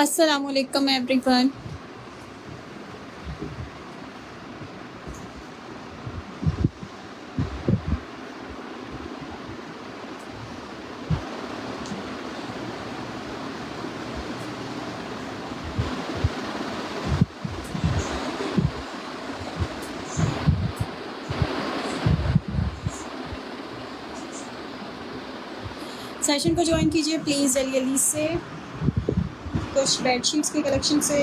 Assalamualaikum everyone. Session को join कीजिए please जल्दी जल्दी से। कुछ बेडशीट्स के कलेक्शन से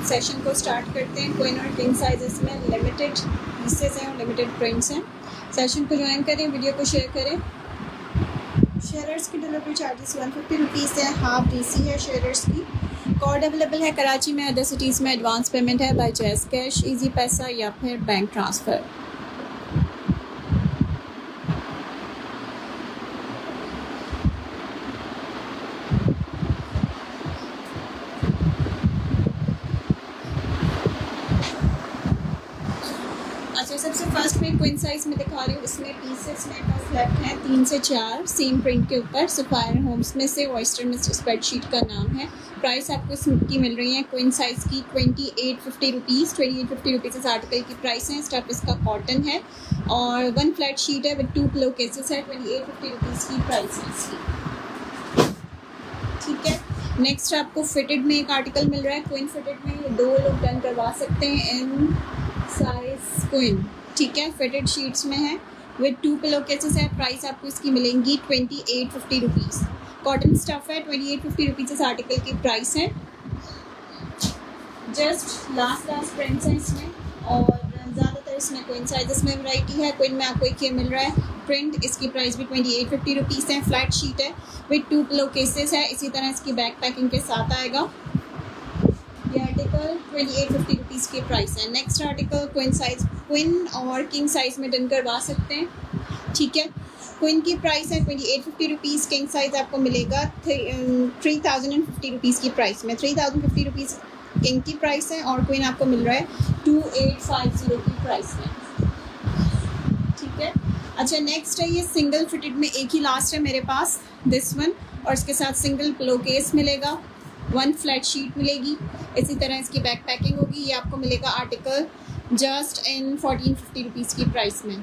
सेशन को स्टार्ट करते हैं। क्वीन और किंग साइज इसमें लिमिटेड पीसेस हैं और लिमिटेड प्रिंट्स हैं। सेशन को ज्वाइन करें, वीडियो को शेयर करें। शेयरर्स की डिलीवरी चार्जेस 150 रुपीज़ है, हाफ डीसी है शेयरर्स की। कोड अवेलेबल है कराची में, अदर सिटीज़ में एडवांस पेमेंट है बाय जैज़ कैश, इजी पैसा या फिर बैंक ट्रांसफ़र। अच्छा, सबसे फर्स्ट में क्वीन साइज़ में दिखा रही हूँ। इसमें पीसेस मेरे पास लेफ्ट हैं 3 से 4 सेम प्रिंट के ऊपर। सफ़ायर होम्स में से ऑयस्टर मिस्ट स्प्रेडशीट का नाम है। प्राइस आपको इसकी मिल रही है क्वीन साइज़ की 2850 रुपीज़। 2850 रुपीज़ इस आर्टिकल की प्राइस है। स्टफ इसका कॉटन है और 1 फ्लैट शीट है विद 2 पिलो केसेस है। 2850 रुपीज़ की प्राइस है इसकी। ठीक है, नेक्स्ट आपको फिटेड में एक आर्टिकल मिल रहा है। क्वीन फिटेड में ये 2 लोग डन करवा सकते हैं इन साइज क्वीन। ठीक है, फिटेड शीट्स में है विद 2 पिलो केसेस है। प्राइस आपको इसकी मिलेंगी 2850 रुपीज़। कॉटन स्टफ है। 2850 रुपीज़ इस आर्टिकल की प्राइस है। जस्ट लास्ट प्रिंट्स हैं इसमें और ज़्यादातर इसमें क्वीन साइज़ में वैरायटी है। क्वीन में आपको एक ये मिल रहा है प्रिंट, इसकी प्राइस भी 2850 रुपीज़ है। फ्लैट शीट है विद 2 पिलो केसेस है। इसी तरह इसकी बैक पैकिंग के साथ आएगा। ये आर्टिकल 2850 रुपीज़ की प्राइस है। नेक्स्ट आर्टिकल क्वीन और किंग साइज़ में डन करवा सकते हैं। ठीक है, क्वीन की प्राइस है 2850 रुपीज़। किंग साइज़ आपको मिलेगा 3050 रुपीज़ की प्राइस में। 3050 रुपीज़ किंग की प्राइस है और क्वीन आपको मिल रहा है 2850 की प्राइस में। ठीक है, अच्छा नेक्स्ट है ये सिंगल फिटेड में एक ही लास्ट है मेरे पास, दिस वन, और इसके साथ सिंगल पिलो केस मिलेगा, 1 फ्लैट शीट मिलेगी। इसी तरह इसकी बैक पैकिंग होगी। ये आपको मिलेगा आर्टिकल जस्ट इन 1450 रुपीज़ की प्राइस में।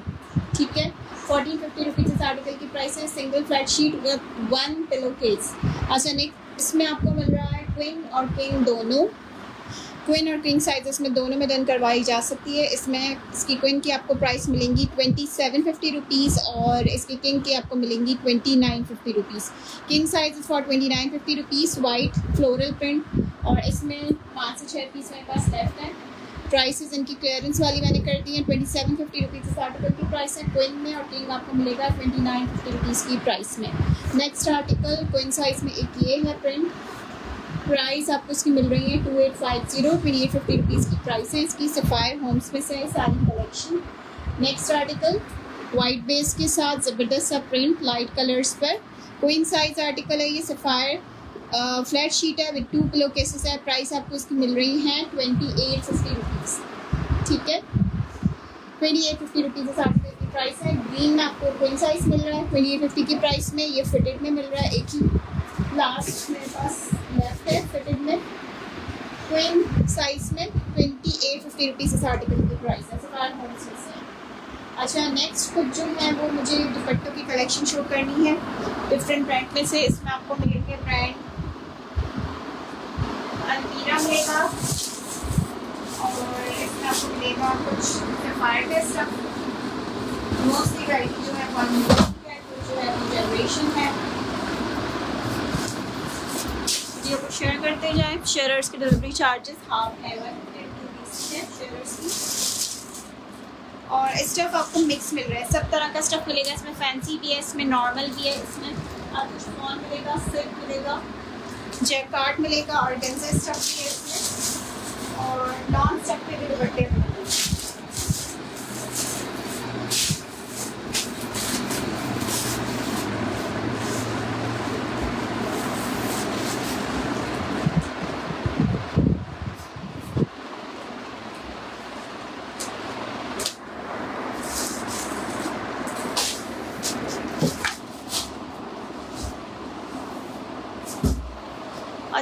ठीक है, 1450 रुपीज़ इस आर्टिकल की प्राइस है। Single flat sheet with 1 pillow case. अच्छा नेक्स्ट इसमें आपको मिल रहा है क्वीन और किंग दोनों। क्वीन और किंग साइज़ में दोनों में डन करवाई जा सकती है। इसमें इसकी क्वीन की आपको प्राइस मिलेंगी 2750 रुपीज़ और इसकी किंग की आपको मिलेंगी 2950 rupees. King size for 2950 rupees, white floral print, और इसमें 5 से 6 पीस मेरे पास लेफ्ट हैं। प्राइसेस इनकी क्लियरेंस वाली मैंने कर दी है। 2750 रुपीज़ इस आर्टिकल की प्राइस है क्वीन में और किंग आपको मिलेगा 2950 रुपीज़ की प्राइस में। नेक्स्ट आर्टिकल क्वीन साइज़ में एक ये है प्रिंट। प्राइस आपको इसकी मिल रही है 2850, 2850 रुपीज़ की प्राइस है इसकी। सफ़ायर होम्स में से है सारी collection. Next article white base के साथ ज़बरदस्त सा प्रिंट लाइट कलर्स पर। क्वीन साइज़ आर्टिकल है ये। सफ़ायर फ्लैट शीट है विद 2 पिलो केसेस है। प्राइस आपको इसकी मिल रही है 2850 रुपीज़। ठीक है, 2850 रुपीज़ इस आर्टिकल की प्राइस है। ग्रीन में आपको क्वीन साइज़ मिल रहा है 2850 की प्राइस में। ये फिटेड में मिल रहा है। एक ही लास्ट मेरे पास लेफ्ट है फिटेड में। क्वीन साइज़ में 2850 रुपीज़ इस आर्टिकल की प्राइस है। सफ़ायर होम्स में से। अच्छा नेक्स्ट कुछ जो है वो मुझे दुपट्टों की कलेक्शन शो करनी है डिफरेंट ब्रांड में से। इसमें आपको मिलेंगे ब्रांड अलमीरा मिलेगा और इसमें आपको मिलेगा कुछ सफ़ायर का स्टफ। मोस्टली वैरायटी जो है वो है, कुछ जो है वो जनरेशन है। वीडियो को शेयर करते जाएं। शेयरर्स की डिलीवरी चार्जेस हाफ है 150 रुपीज़ है शेयरर्स की। और स्टफ़ आपको मिक्स मिल रहा है, सब तरह का स्टफ़ मिलेगा। इसमें फैंसी भी है, इसमें नॉर्मल भी है। इसमें आपको शिफॉन मिलेगा, सिल्क मिलेगा, जैकार्ड मिलेगा, और ऑर्गेन्जा स्टफ़ भी है इसमें, और नॉन स्टफ़ पे भी दुपट्टे मिलेंगे।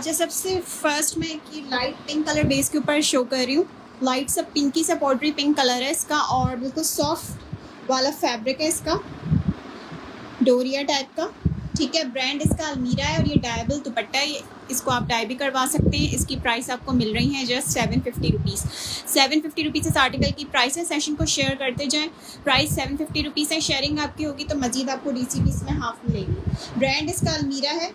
अच्छा, सबसे फर्स्ट मैं कि लाइट पिंक कलर बेस के ऊपर शो कर रही हूँ। लाइट सा पिंकी सा पाउडरी पिंक कलर है इसका और बिल्कुल सॉफ्ट वाला फैब्रिक है इसका, डोरिया टाइप का। ठीक है, ब्रांड इसका अलमीरा है और ये डायबल दुपट्टा है, इसको आप डाई भी करवा सकते हैं। इसकी प्राइस आपको मिल रही है जस्ट 750 रुपीज़। 750 रुपीज़ इस आर्टिकल की प्राइस है। सेशन को शेयर करते जाएं। प्राइस 750 रुपीज़ है। शेयरिंग आपकी होगी तो मजीद आपको DCP इसमें हाफ मिलेगी। ब्रांड इसका अलमीरा है,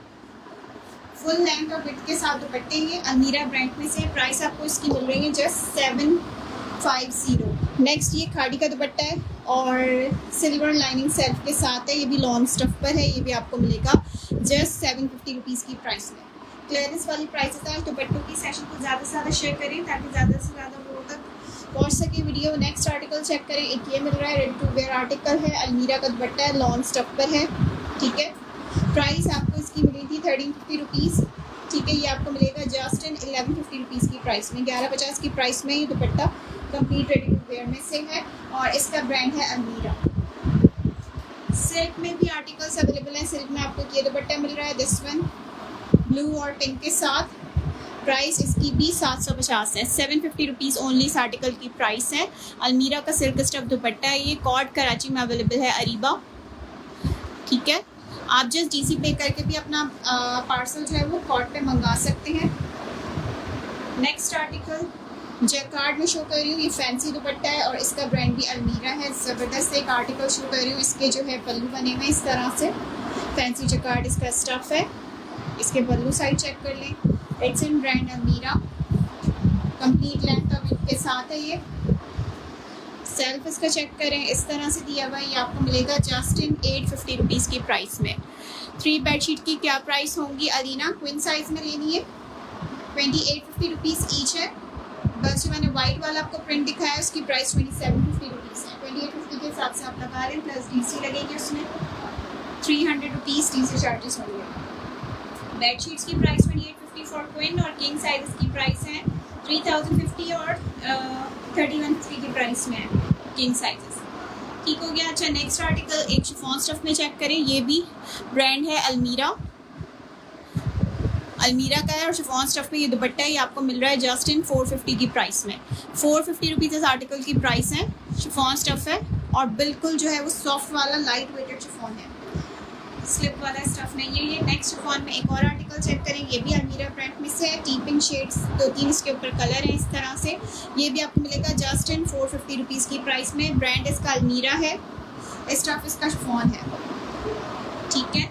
फुल लेंथ और विड्थ के साथ दुपट्टे ये अलमीरा ब्रांड में से। प्राइस आपको इसकी मिल रही है जस्ट 750। नेक्स्ट ये खाड़ी का दुपट्टा है और सिल्वर लाइनिंग सेल्फ के साथ है। ये भी लॉन्ग स्टफ पर है। ये भी आपको मिलेगा जस्ट 750 रुपीज़ की प्राइस में। क्लियरेंस वाली प्राइसेस हैं। दुपट्टों की सेशन को ज़्यादा से ज़्यादा शेयर करें ताकि ज़्यादा से ज़्यादा लोगों तक पहुँच सके वीडियो। नेक्स्ट आर्टिकल चेक करें। एक ये मिल रहा है, रेडी टू वेयर आर्टिकल है, अलमीरा का दुपट्टा है, लॉन्ग स्टफ पर है। ठीक है, प्राइस आपको इसकी मिली थी 1350 रुपीज़। ठीक है, ये आपको मिलेगा जस्ट इन 1150 रुपीज़ की प्राइस में। 1150 की प्राइस में ये dupatta complete ready to wear में से है और इसका ब्रांड है अलमीरा। सिल्क में भी आर्टिकल्स अवेलेबल हैं। सिल्क में आपको ये दुपट्टा मिल रहा है, दिस वन ब्लू और पिंक के साथ। प्राइस इसकी भी 750 है। 750 रुपीज़ ओनली इस आर्टिकल की प्राइस है। अलमीरा का सिल्क स्टफ दुपट्टा है। ये कॉट कराची में अवेलेबल है, अरीबा। ठीक है, आप जस्ट DC पे करके भी अपना पार्सल जो है वो कॉट पे मंगा सकते हैं। नेक्स्ट आर्टिकल जैकार्ड में शो कर रही हूँ। ये फैंसी दुपट्टा है और इसका ब्रांड भी अलमीरा है। ज़बरदस्त एक आर्टिकल शो कर रही हूँ। इसके जो है पल्लू बने हुए इस तरह से, फैंसी जैकार्ड इसका स्टफ है। इसके पल्लू साइड चेक कर लें। इट्स इन ब्रांड अलमीरा, कंप्लीट लेंथ और विड्थ के साथ है। ये सेल्फ इसका चेक करें, इस तरह से दिया हुआ है। ये आपको मिलेगा जस्ट इन 850 रुपीज़ की प्राइस में। 3 बेडशीट की क्या प्राइस होंगी अलीना? क्वीन साइज़ में लेनी है 2850 रुपीज़ ईच है। बस जो मैंने वाइट वाला आपको प्रिंट दिखाया है उसकी प्राइस 2750 रुपीज़ है। 2850 के हिसाब से आप लगा लें, प्लस DC लगेगी उसमें 300 रुपीज़ DC चार्जेस होंगे। बेडशीट्स की प्राइस 2850 फॉर क्वीन और किंग साइज की प्राइस है 3050 और 3150 की प्राइस में है किंग साइजेस। ठीक हो गया। अच्छा, नेक्स्ट आर्टिकल एक शिफॉन स्टफ में चेक करें। ये भी ब्रांड है अलमीरा, अलमीरा का है और शिफॉन स्टफ में ये दुपट्टा है। ये आपको मिल रहा है जस्ट इन 450 की प्राइस में। 450 रुपीज़ इस आर्टिकल की प्राइस है। शिफॉन स्टफ है और बिल्कुल जो है वो सॉफ्ट वाला लाइट वेटेड शिफॉन है, स्लिप वाला स्टफ नहीं है ये। नेक्स्ट शिफॉन में एक और आर्टिकल चेक करें। ये भी अलमीरा ब्रांड में से है। टीपिंग शेड्स 2-3 इसके ऊपर कलर हैं इस तरह से। ये भी आपको मिलेगा जस्ट इन 450 रुपीज़ की प्राइस में। ब्रांड इसका अलमीरा है, स्टफ इसका शिफॉन है। ठीक है,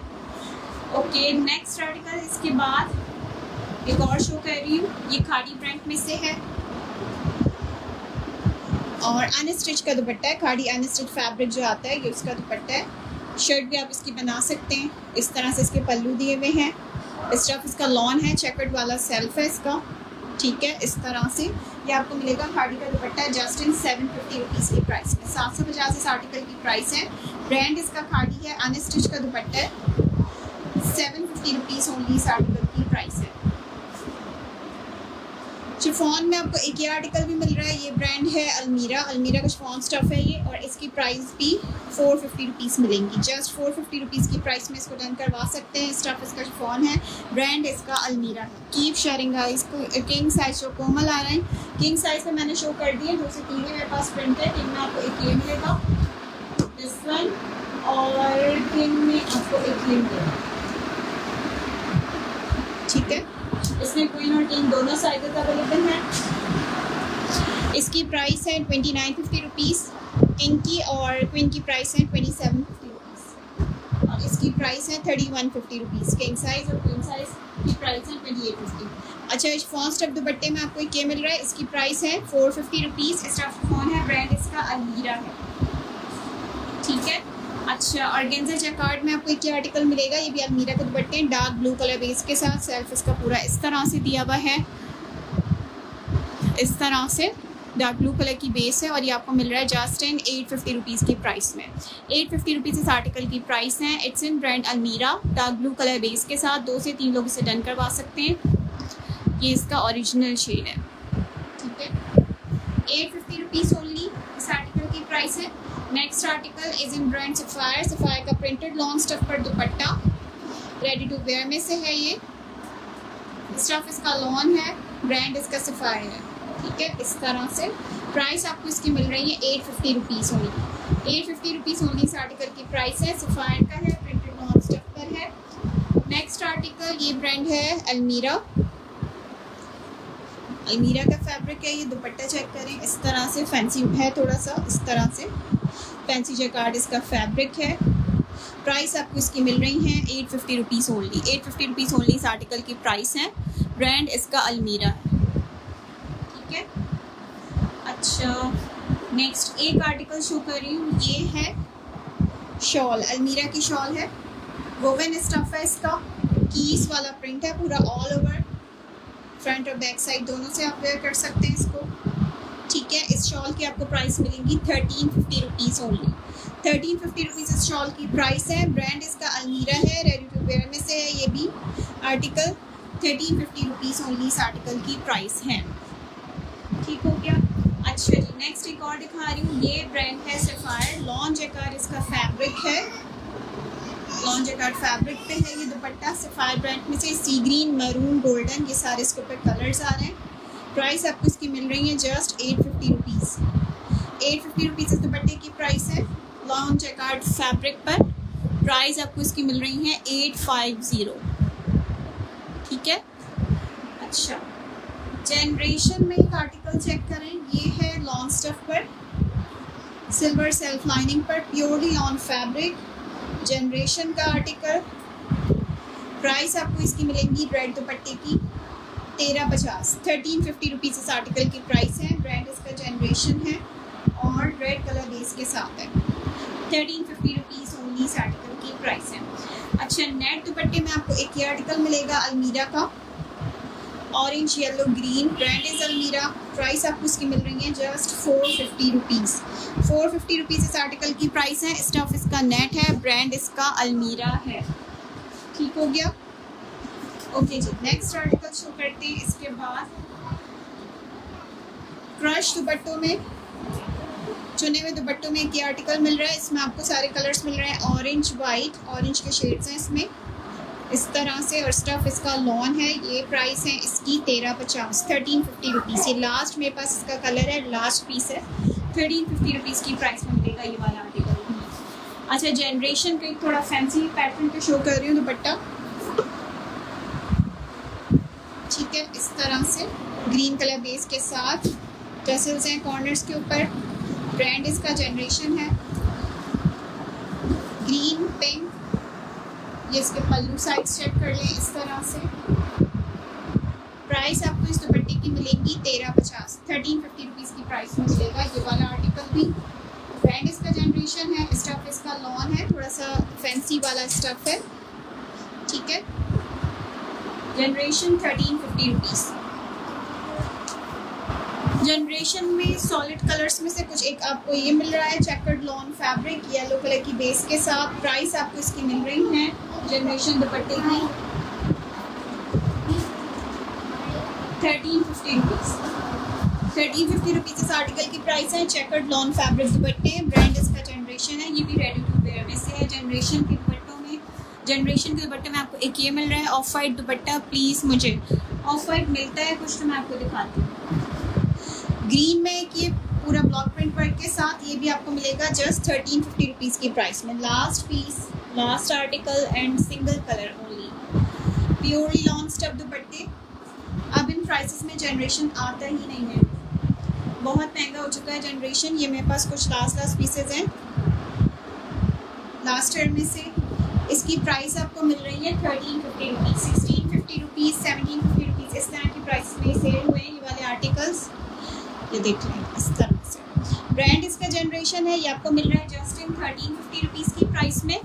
ओके। नेक्स्ट आर्टिकल इसके बाद एक और शो कर रही हूँ। ये खाड़ी ब्रांड में से है और अनस्टिच का दुपट्टा है। खाड़ी अनस्टिच फैब्रिक जो आता है ये उसका दुपट्टा है। शर्ट भी आप इसकी बना सकते हैं। इस तरह से इसके पल्लू दिए हुए हैं। स्टफ इसका लॉन है, चेकर्ड वाला सेल्फ है इसका। ठीक है, इस तरह से ये आपको मिलेगा। खाड़ी का दुपट्टा है जस्ट इन 750 रुपीज़ की प्राइस में। 750 इस आर्टिकल की प्राइस है। ब्रांड इसका खाड़ी है, अनस्टिच का दुपट्टा है। 750 रुपीज़ ओनली इस आर्टिकल की प्राइस है। शिफॉन में आपको एक ये आर्टिकल भी मिल रहा है। ये ब्रांड है अलमीरा, अलमीरा का शिफॉन स्टफ है ये और इसकी प्राइस भी 450 रुपीज़ मिलेंगी। जस्ट 450 रुपीज़ की प्राइस में इसको डन करवा सकते हैं। स्टफ इसका शिफॉन है, ब्रांड इसका अलमीरा है। Keep sharing guys. King size जो कोमल आ रहे हैं, किंग साइज में मैंने शो कर दिए। 2 से 3 मेरे पास प्रिंट है। किंग में आपको एक ये मिलेगा, दिस वन, और किंग में आपको एक ये मिलेगा। ठीक है, इसमें क्वीन और किंग दोनों साइजेस अवेलेबल हैं। इसकी प्राइस है 2950 रुपीज़ किंग की और क्वीन की प्राइस है 2750 रुपीज़ और इसकी प्राइस है 3150 रुपीज़। किंग साइज और क्वीन साइज की प्राइस है 2850। अच्छा, इस फोन स्टफ दुपट्टे में आपको ये मिल रहा है। इसकी प्राइस है 450 रुपीज़। स्टफ फोन है, ब्रांड इसका अलमीरा है। ठीक है, अच्छा, ऑर्गेन्जा जैकार्ड में आपको एक आर्टिकल मिलेगा। ये भी अलमीरा के दुपट्टे हैं, डार्क ब्लू कलर बेस के साथ। सेल्फ इसका पूरा इस तरह से दिया हुआ है, इस तरह से डार्क ब्लू कलर की बेस है और ये आपको मिल रहा है जस्ट इन 850 रुपीज़ की प्राइस में। 850 रुपीज़ इस आर्टिकल की प्राइस है। इट्स इन ब्रांड अलमीरा, डार्क ब्लू कलर बेस के साथ। 2 से 3 लोग इसे डन करवा सकते हैं। ये इसका ओरिजिनल शेड है। ठीक है, 850 रुपीज़ ओनली इस आर्टिकल की प्राइस है। Next article is in brand sapphire. Sapphire का प्रिंटेड लॉन्ग स्टफ पर दुपट्टा, रेडी टू वेयर में से है ये। स्टफ इसका लॉन है, ब्रांड इसका सफायर है। ठीक है, इस तरह से प्राइस आपको इसकी मिल रही है 850 रुपीज़ ओनली। 850 रुपीज़ ओनली इस आर्टिकल की प्राइस है। सफायर का है, प्रिंटेड नॉन स्टफ पर है। नेक्स्ट आर्टिकल, ये ब्रांड है अलमीरा। अलमीरा का फैब्रिक है। ये दुपट्टा चेक करें, इस तरह से फैंसी है, थोड़ा सा इस तरह से फैंसी जैकार्ड इसका फैब्रिक है। प्राइस आपको इसकी मिल रही है 850 रुपीज़ ओनली। 850 रुपीज़ ओनली इस आर्टिकल की प्राइस है। ब्रांड इसका अलमीरा है। ठीक है, अच्छा नेक्स्ट एक आर्टिकल शो कर रही हूँ। ये है शॉल, अलमीरा की शॉल है। वोवन स्टफ है इसका, कीस वाला प्रिंट है पूरा ऑल ओवर, फ्रंट और बैक साइड दोनों से आप वेयर कर सकते हैं इसको। ठीक है, इस शॉल की आपको प्राइस मिलेंगी 1350 रुपीज़ ओनली। 1350 रुपीज़ इस शॉल की प्राइस है। ब्रांड इसका अलमीरा है, रेडी टू वेयर में से है ये भी आर्टिकल। 1350 रुपीज़ ओनली इस आर्टिकल की प्राइस है। ठीक हो गया। अच्छा जी, नेक्स्ट एक और दिखा रही हूँ। ये ब्रांड है सफायर, लॉन जैकार्ड इसका फैब्रिक है। लॉन जैकार्ड फैब्रिक पे है ये दुपट्टा। सफायर ब्रांड में से सी ग्रीन, मैरून, गोल्डन, ये सारे इसके ऊपर कलर्स आ रहे हैं। प्राइस आपको इसकी मिल रही है जस्ट 850 रुपीज़। 850 रुपीज़ इस दुपट्टे की प्राइस है। लॉन जैकार्ड फैब्रिक पर प्राइस आपको इसकी मिल रही है 850। ठीक है, अच्छा जनरेशन में एक आर्टिकल चेक करें। ये है लॉन स्टफ पर, सिल्वर सेल्फ लाइनिंग पर, प्योरली लॉन फैब्रिक, जनरेशन का आर्टिकल। प्राइस आपको इसकी मिलेंगी रेड दुपट्टे की 1350। 1350 रुपीज़ इस आर्टिकल की प्राइस है। ब्रांड इसका जनरेशन है और रेड कलर बेस के साथ है। 1350 रुपीज़ ओनली इस आर्टिकल की प्राइस है। अच्छा, नेट दुपट्टे में आपको एक ये आर्टिकल मिलेगा अलमीरा का, orange yellow green, brand is अलमीरा। प्राइस आपको इसकी मिल रही है जस्ट 450 रुपीज़। 450 रुपीज़ इस आर्टिकल की प्राइस है। स्टफ इसका नेट है, ब्रांड इसका अलमीरा है। ठीक हो गया। ओके जी, नेक्स्ट आर्टिकल शो करते हैं। इसके बाद क्रश दुपट्टों में, चुने हुए दुपट्टों में एक ये आर्टिकल मिल रहा है। इसमें आपको सारे कलर्स मिल रहे हैं, ऑरेंज, वाइट, ऑरेंज के शेड्स हैं इसमें इस तरह से, और स्टफ इसका लॉन है। ये प्राइस है इसकी 1350। 1350 रुपीज़। ये लास्ट मेरे पास इसका कलर है, लास्ट पीस है। 1350 रुपीज़ की प्राइस में मिलेगा ये वाला आर्टिकल। अच्छा, जनरेशन का एक थोड़ा फैंसी पैटर्न पे शो कर रही हूँ दुपट्टा। ठीक है, इस तरह से ग्रीन कलर बेस के साथ टसल्स हैं कॉर्नर्स के ऊपर। ब्रांड इसका जनरेशन है। ग्रीन, पिंक, ये इसके पल्लू साइड्स चेक कर लें इस तरह से। प्राइस आपको इस दुपट्टे की मिलेगी 1350। 1350 रुपीज़ की प्राइस में मिलेगा ये वाला आर्टिकल भी। ब्रांड इसका जनरेशन है, स्टफ इसका लॉन है, थोड़ा सा फैंसी वाला स्टफ है। ठीक है, जनरेशन 1350 रुपीज़। जनरेशन में सॉलिड कलर्स में से कुछ एक आपको ये मिल रहा है, checkered lawn fabric, yellow colour की बेस के साथ। प्राइस आपको इसकी मिल रही है जनरेशन दुपट्टे की 1350 रुपीज़। 1350 रुपीज़ इस आर्टिकल की प्राइस है। चेकर्ड लॉन फैब्रिक दुपट्टे, ब्रांड इसका जनरेशन है। ये भी रेडी टू वेयर में से है। जनरेशन के दुपट्टों में, जनरेशन के दुपट्टे में आपको एक ये मिल रहा है ऑफ वाइट दुपट्टा। प्लीज़ मुझे ऑफ वाइट मिलता है कुछ तो मैं आपको दिखाती हूँ। ग्रीन में एक ये पूरा ब्लॉक प्रिंट वर्क के साथ, ये भी आपको मिलेगा जस्ट 1350 रुपीज़ की प्राइस में। Last piece, last article and single colour only. Purely lawn stuff दुपट्टे। अब इन प्राइसेस में जनरेशन आता ही नहीं है, बहुत महंगा हो चुका है जनरेशन। ये मेरे पास कुछ लास्ट पीसेज हैं लास्ट ईयर में से। इसकी प्राइस आपको मिल रही है 1350 रुपीज़, 1650 रुपीज़, 1750 रुपीज़, इस तरह की प्राइस में सेल हुए हैं ये वाले आर्टिकल्स। ये देख लें इस तरह से। ब्रांड इसका जनरेशन है। ये आपको मिल रहा है जस्ट इन 1350 रुपीज़ की प्राइस में।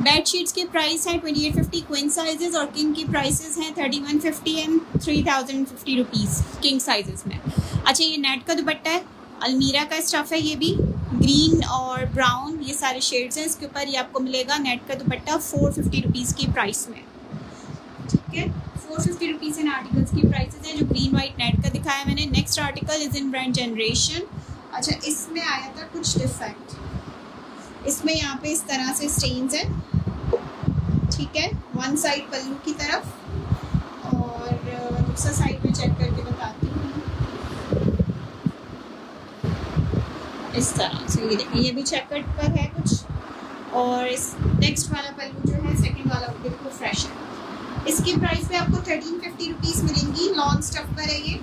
बेडशीट्स की प्राइस है 2850 क्वीन साइजेस, और किंग की प्राइसेस हैं 3150 एंड 3050 रुपीज़ किंग साइजेस में। अच्छा, ये नेट का दुपट्टा है, अलमीरा का स्टफ है। ये भी ग्रीन और ब्राउन, ये सारे शेड्स हैं इसके ऊपर। ये आपको मिलेगा नेट का दुपट्टा 450 रुपीज़ की प्राइस में। ठीक है, 450 रुपीज़ इन आर्टिकल्स की प्राइसेस हैं जो ग्रीन वाइट नेट का दिखाया मैंने। Next article is in brand generation. अच्छा, इसमें आया था कुछ डिफेक्ट, इसमें यहाँ पे इस तरह से स्टेन्स हैं। ठीक है, वन साइड पल्लू की तरफ, और दूसरा साइड में चेक करके बताती हूँ। इस तरह से ये देखिए, ये भी चेकर्ड पर है कुछ, और इस नेक्स्ट वाला पल्लू जो है सेकंड वाला वो बिल्कुल फ्रेश है। इसकी प्राइस पे आपको 1350 रुपीज़ मिलेंगी। लॉन्ग स्टफ पर है ये।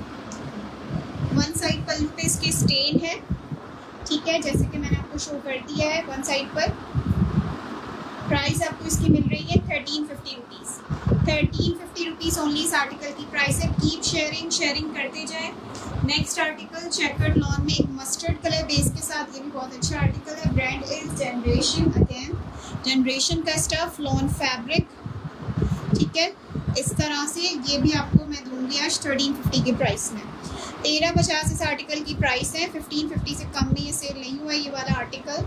वन साइड पल्लू पे इसके स्टेन है, ठीक है, जैसे कि मैंने आपको शो कर दिया है वन साइड पर। प्राइस आपको इसकी मिल रही है 1350 रुपीज़। 1350 रुपीज़ ओनली इस आर्टिकल की प्राइस है। कीप शेयरिंग करते जाए। नेक्स्ट आर्टिकल चेकर्ड लॉन में एक मस्टर्ड कलर बेस के साथ, ये भी बहुत अच्छा आर्टिकल है। Brand is generation, again generation का स्टफ, लॉन फैब्रिक, ठीक है। इस तरह से ये भी आपको मैं दूंगी आज 1350 के प्राइस में। 1350 इस आर्टिकल की प्राइस है। 1550 से कम में ये सेल नहीं हुआ ये वाला आर्टिकल।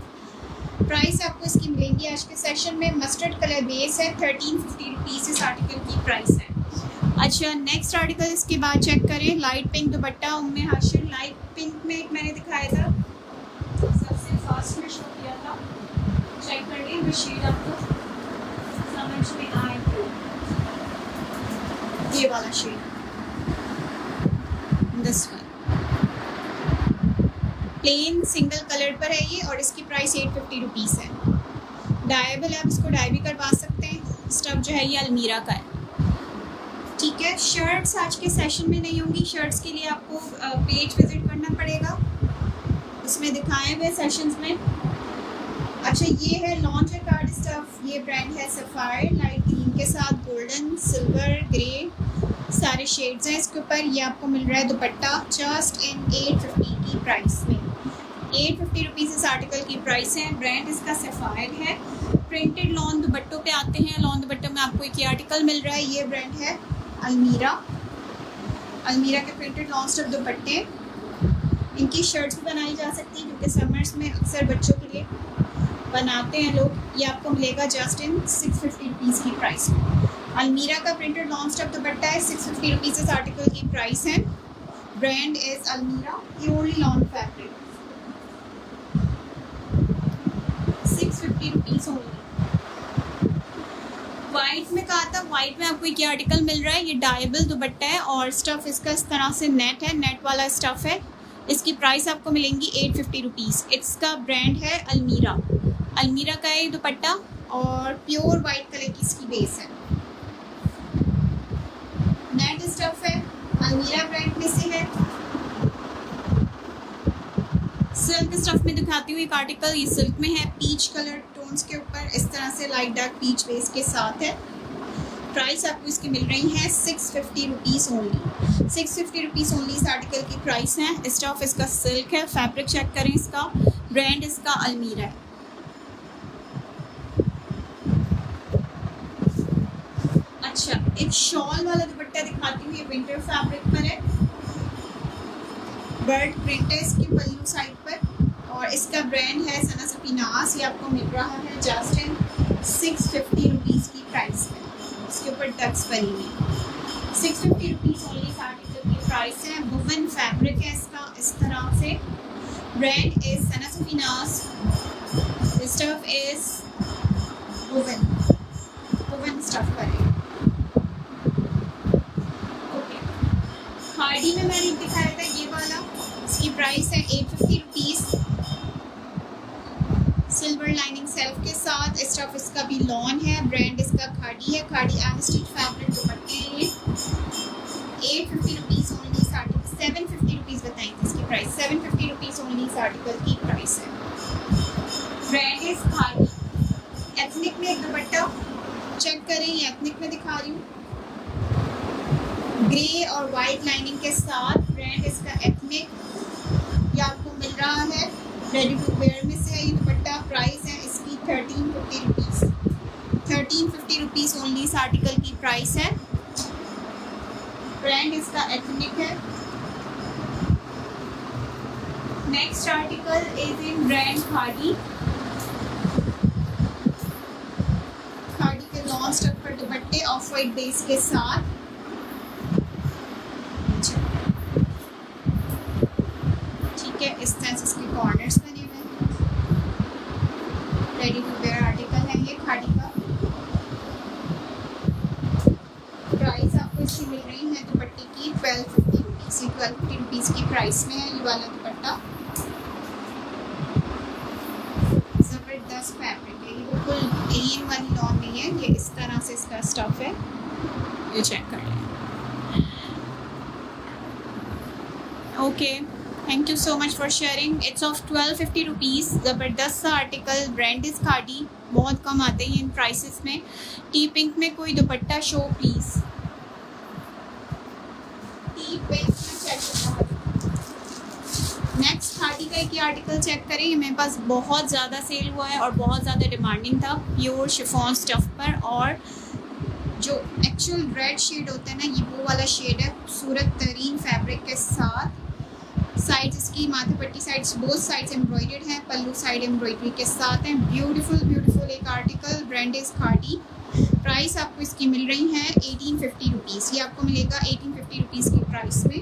प्राइस आपको इसकी मिलेंगी आज के सेशन में। मस्टर्ड कलर बेस है। 1350 रुपीज़ इस आर्टिकल की प्राइस है। अच्छा, नेक्स्ट आर्टिकल इसके बाद चेक करें। लाइट पिंक दुपट्टा उम्मे हाशिर। लाइट पिंक में एक मैंने दिखाया था, सबसे फर्स्ट में शो किया था। चेक कर लिए, वो शेड आपको समझ में आए तो ये वाला shade, this one plain single colour पर है ये, और इसकी प्राइस 850 रुपीज़ है। डायबल है, आप इसको डाई भी करवा सकते हैं। स्टफ जो है ये अलमीरा का है, ठीक है। शर्ट्स आज के सेशन में नहीं होंगी। शर्ट्स के लिए आपको पेज विजिट करना पड़ेगा, उसमें दिखाए हुए सेशंस में। अच्छा, ये है लॉन्च कार्ड स्टफ। ये ब्रांड है सफ़ायर, लाइट ग्रीन के साथ गोल्डन, सिल्वर, ग्रे, सारे शेड्स हैं इसके ऊपर। ये आपको मिल रहा है दुपट्टा जस्ट इन 850 की प्राइस में। 850 रुपीज़ इस आर्टिकल की प्राइस है। ब्रांड इसका सफ़ायर है। प्रिंटेड लॉन दुपट्टों पे आते हैं। लॉन दुपट्टों में आपको एक ये आर्टिकल मिल रहा है। ये ब्रांड है अलमीरा। अलमीरा के प्रिंटेड लॉन स्टफ दुपट्टे, इनकी शर्ट्स भी बनाई जा सकती है क्योंकि समर्स में अक्सर बच्चों के लिए बनाते हैं लोग। ये आपको मिलेगा जस्ट इन 650 रुपीज़ की प्राइस में। अलमीरा का प्रिंटेड लॉन स्टफ दुपट्टा है। 650 रुपीज़ इस आर्टिकल की प्राइस है। ब्रांड इज अलमीरा, purely lawn fabric. 650 rupees only. White में कहा था, वाइट में आपको एक आर्टिकल मिल रहा है। ये डायबल दुपट्टा है और स्टफ इसका इस तरह से नेट है, नेट वाला स्टफ है। इसकी प्राइस आपको मिलेंगी 850 रुपीज़। इसका ब्रांड है अलमीरा। अलमीरा का ये दुपट्टा और प्योर वाइट कलर की इसकी बेस है। नेट स्टफ है, अलमीरा ब्रांड में से है। सिल्क स्टफ में दिखाती हूँ एक आर्टिकल। ये सिल्क में है, पीच कलर टोन्स के ऊपर इस तरह से लाइट डार्क पीच बेस के साथ है। प्राइस आपको इसकी मिल रही है 650 रुपीज़ ओनली। 650 रुपीज़ ओनली इस आर्टिकल की प्राइस है। स्टफ इसका सिल्क है। फैब्रिक चेक करें इसका। ब्रांड इसका अलमीरा है। अच्छा, एक शॉल वाला दुपट्टा दिखाती हूँ। ये विंटर फैब्रिक पर है। बर्ड प्रिंट है इसके पल्लू साइड पर और इसका ब्रांड है सना सफीनास। ये आपको मिल रहा है जस्ट इन 650 रुपीज़ की प्राइस में। इसके ऊपर टक्स बनी हुई। 650 रुपीज़ ओनली इस आर्टिकल की प्राइस है। वुवन फैब्रिक है इसका इस तरह से। Brand is Sana Safinaz. Stuff is woven stuff पर है। खाड़ी में मैंने दिखाया था ये वाला, इसकी प्राइस है 850 रुपीज़। सिल्वर लाइनिंग सेल्फ के साथ। स्टफ इसका भी लॉन है। ब्रांड इसका खाड़ी है। खाड़ी एस्टिच फैब्रिक दुपट्टे हैं ये। 850 रुपीज़ ओनली इस आर्टिकल। 750 रुपीज़ बताएंगे इसकी प्राइस। 750 रुपीज़ ओनली इस आर्टिकल की प्राइस है। ब्रांड इज खाड़ी। एथनिक में एक दुपट्टा चेक करें, ये एथनिक में दिखा रही हूँ, ग्रे और वाइट लाइनिंग के साथ। ब्रांड इसका एथनिक, ये आपको मिल रहा है रेडी टू वेयर में से है ये दुपट्टा। प्राइस है इसकी 1350 रुपीज़। 1350 रुपीज़ ओनली इस आर्टिकल की प्राइस है। ब्रांड इसका एथनिक है। Next article is in brand खाड़ी। खाड़ी के लॉन्ग स्टफ पर दुपट्टे ऑफ वाइट बेस के साथ। ठीक है, इस तरह से इसके कॉर्नर्स बने हुए हैं। रेडी टू वेयर आर्टिकल है ये खाड़ी का। प्राइस आपको इसकी मिल रही है दुपट्टे की रुपीज़ की प्राइस में है ये वाला दुपट्टा। ज़बरदस्त फैब्रिक है, ये बिल्कुल एलियन वाली लॉन नहीं है, ये इस तरह से इसका स्टफ है, ये चेक कर लें। Okay, thank you so much for sharing. It's of 1250 rupees. ज़बरदस्त सा आर्टिकल, ब्रांड इज़ खादी, बहुत कम आते हैं इन प्राइसेस में। टी पिंक में कोई दुपट्टा शो प्लीज़। टी पिंक में चेक करना। नेक्स्ट खादी का एक आर्टिकल चेक करें, ये मेरे पास बहुत ज़्यादा सेल हुआ है और बहुत ज़्यादा डिमांडिंग था। प्योर शिफॉन स्टफ पर, और जो एक्चुअल रेड शेड होता है ना, ये वो वाला शेड है, खूबसूरत तरीन फैब्रिक के साथ। साइड्स इसकी माथे पट्टी साइड्स बोथ साइड्स एम्ब्रॉयडर्ड हैं, पल्लू साइड एम्ब्रॉयडरी के साथ हैं। ब्यूटीफुल ब्यूटीफुल एक article, brand is khadi. Price आपको इसकी मिल रही है 1850 रुपीज़। ये आपको मिलेगा 1850 रुपीज़ की प्राइस में,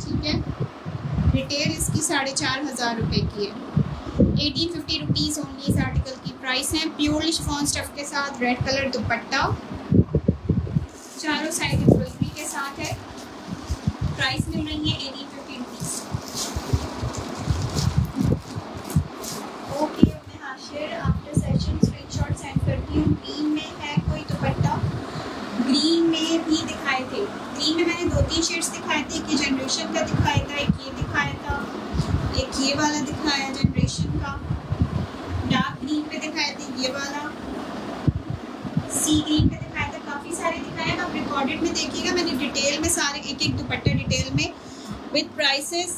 ठीक है। रिटेल इसकी 4500 रुपये की है। 1850 रुपीज़ ओनली इस आर्टिकल की प्राइस है। प्योरली शिफॉन स्टफ के साथ रेड कलर दुपट्टा, चारों साइड एम्ब्रॉयडरी के साथ है। प्राइस मिल रही है 1850 रुपीज़। ओके, मैं Hashir after session screenshot send करती हूँ। ग्रीन में है कोई दुपट्टा? ग्रीन में भी दिखाए थे, ग्रीन में मैंने 2-3 शेड्स दिखाए थे। एक ये जनरेशन का दिखाया था, एक ये दिखाया था, एक ये वाला दिखाया जनरेशन का। डार्क ग्रीन पे दिखाए थे, ये वाला सी ग्रीन पे दिखाया था, काफ़ी सारे दिखाए हैं। आप रिकॉर्डेड में देखिएगा, मैंने डिटेल में सारे एक एक दुपट्टा डिटेल में विद प्राइसेस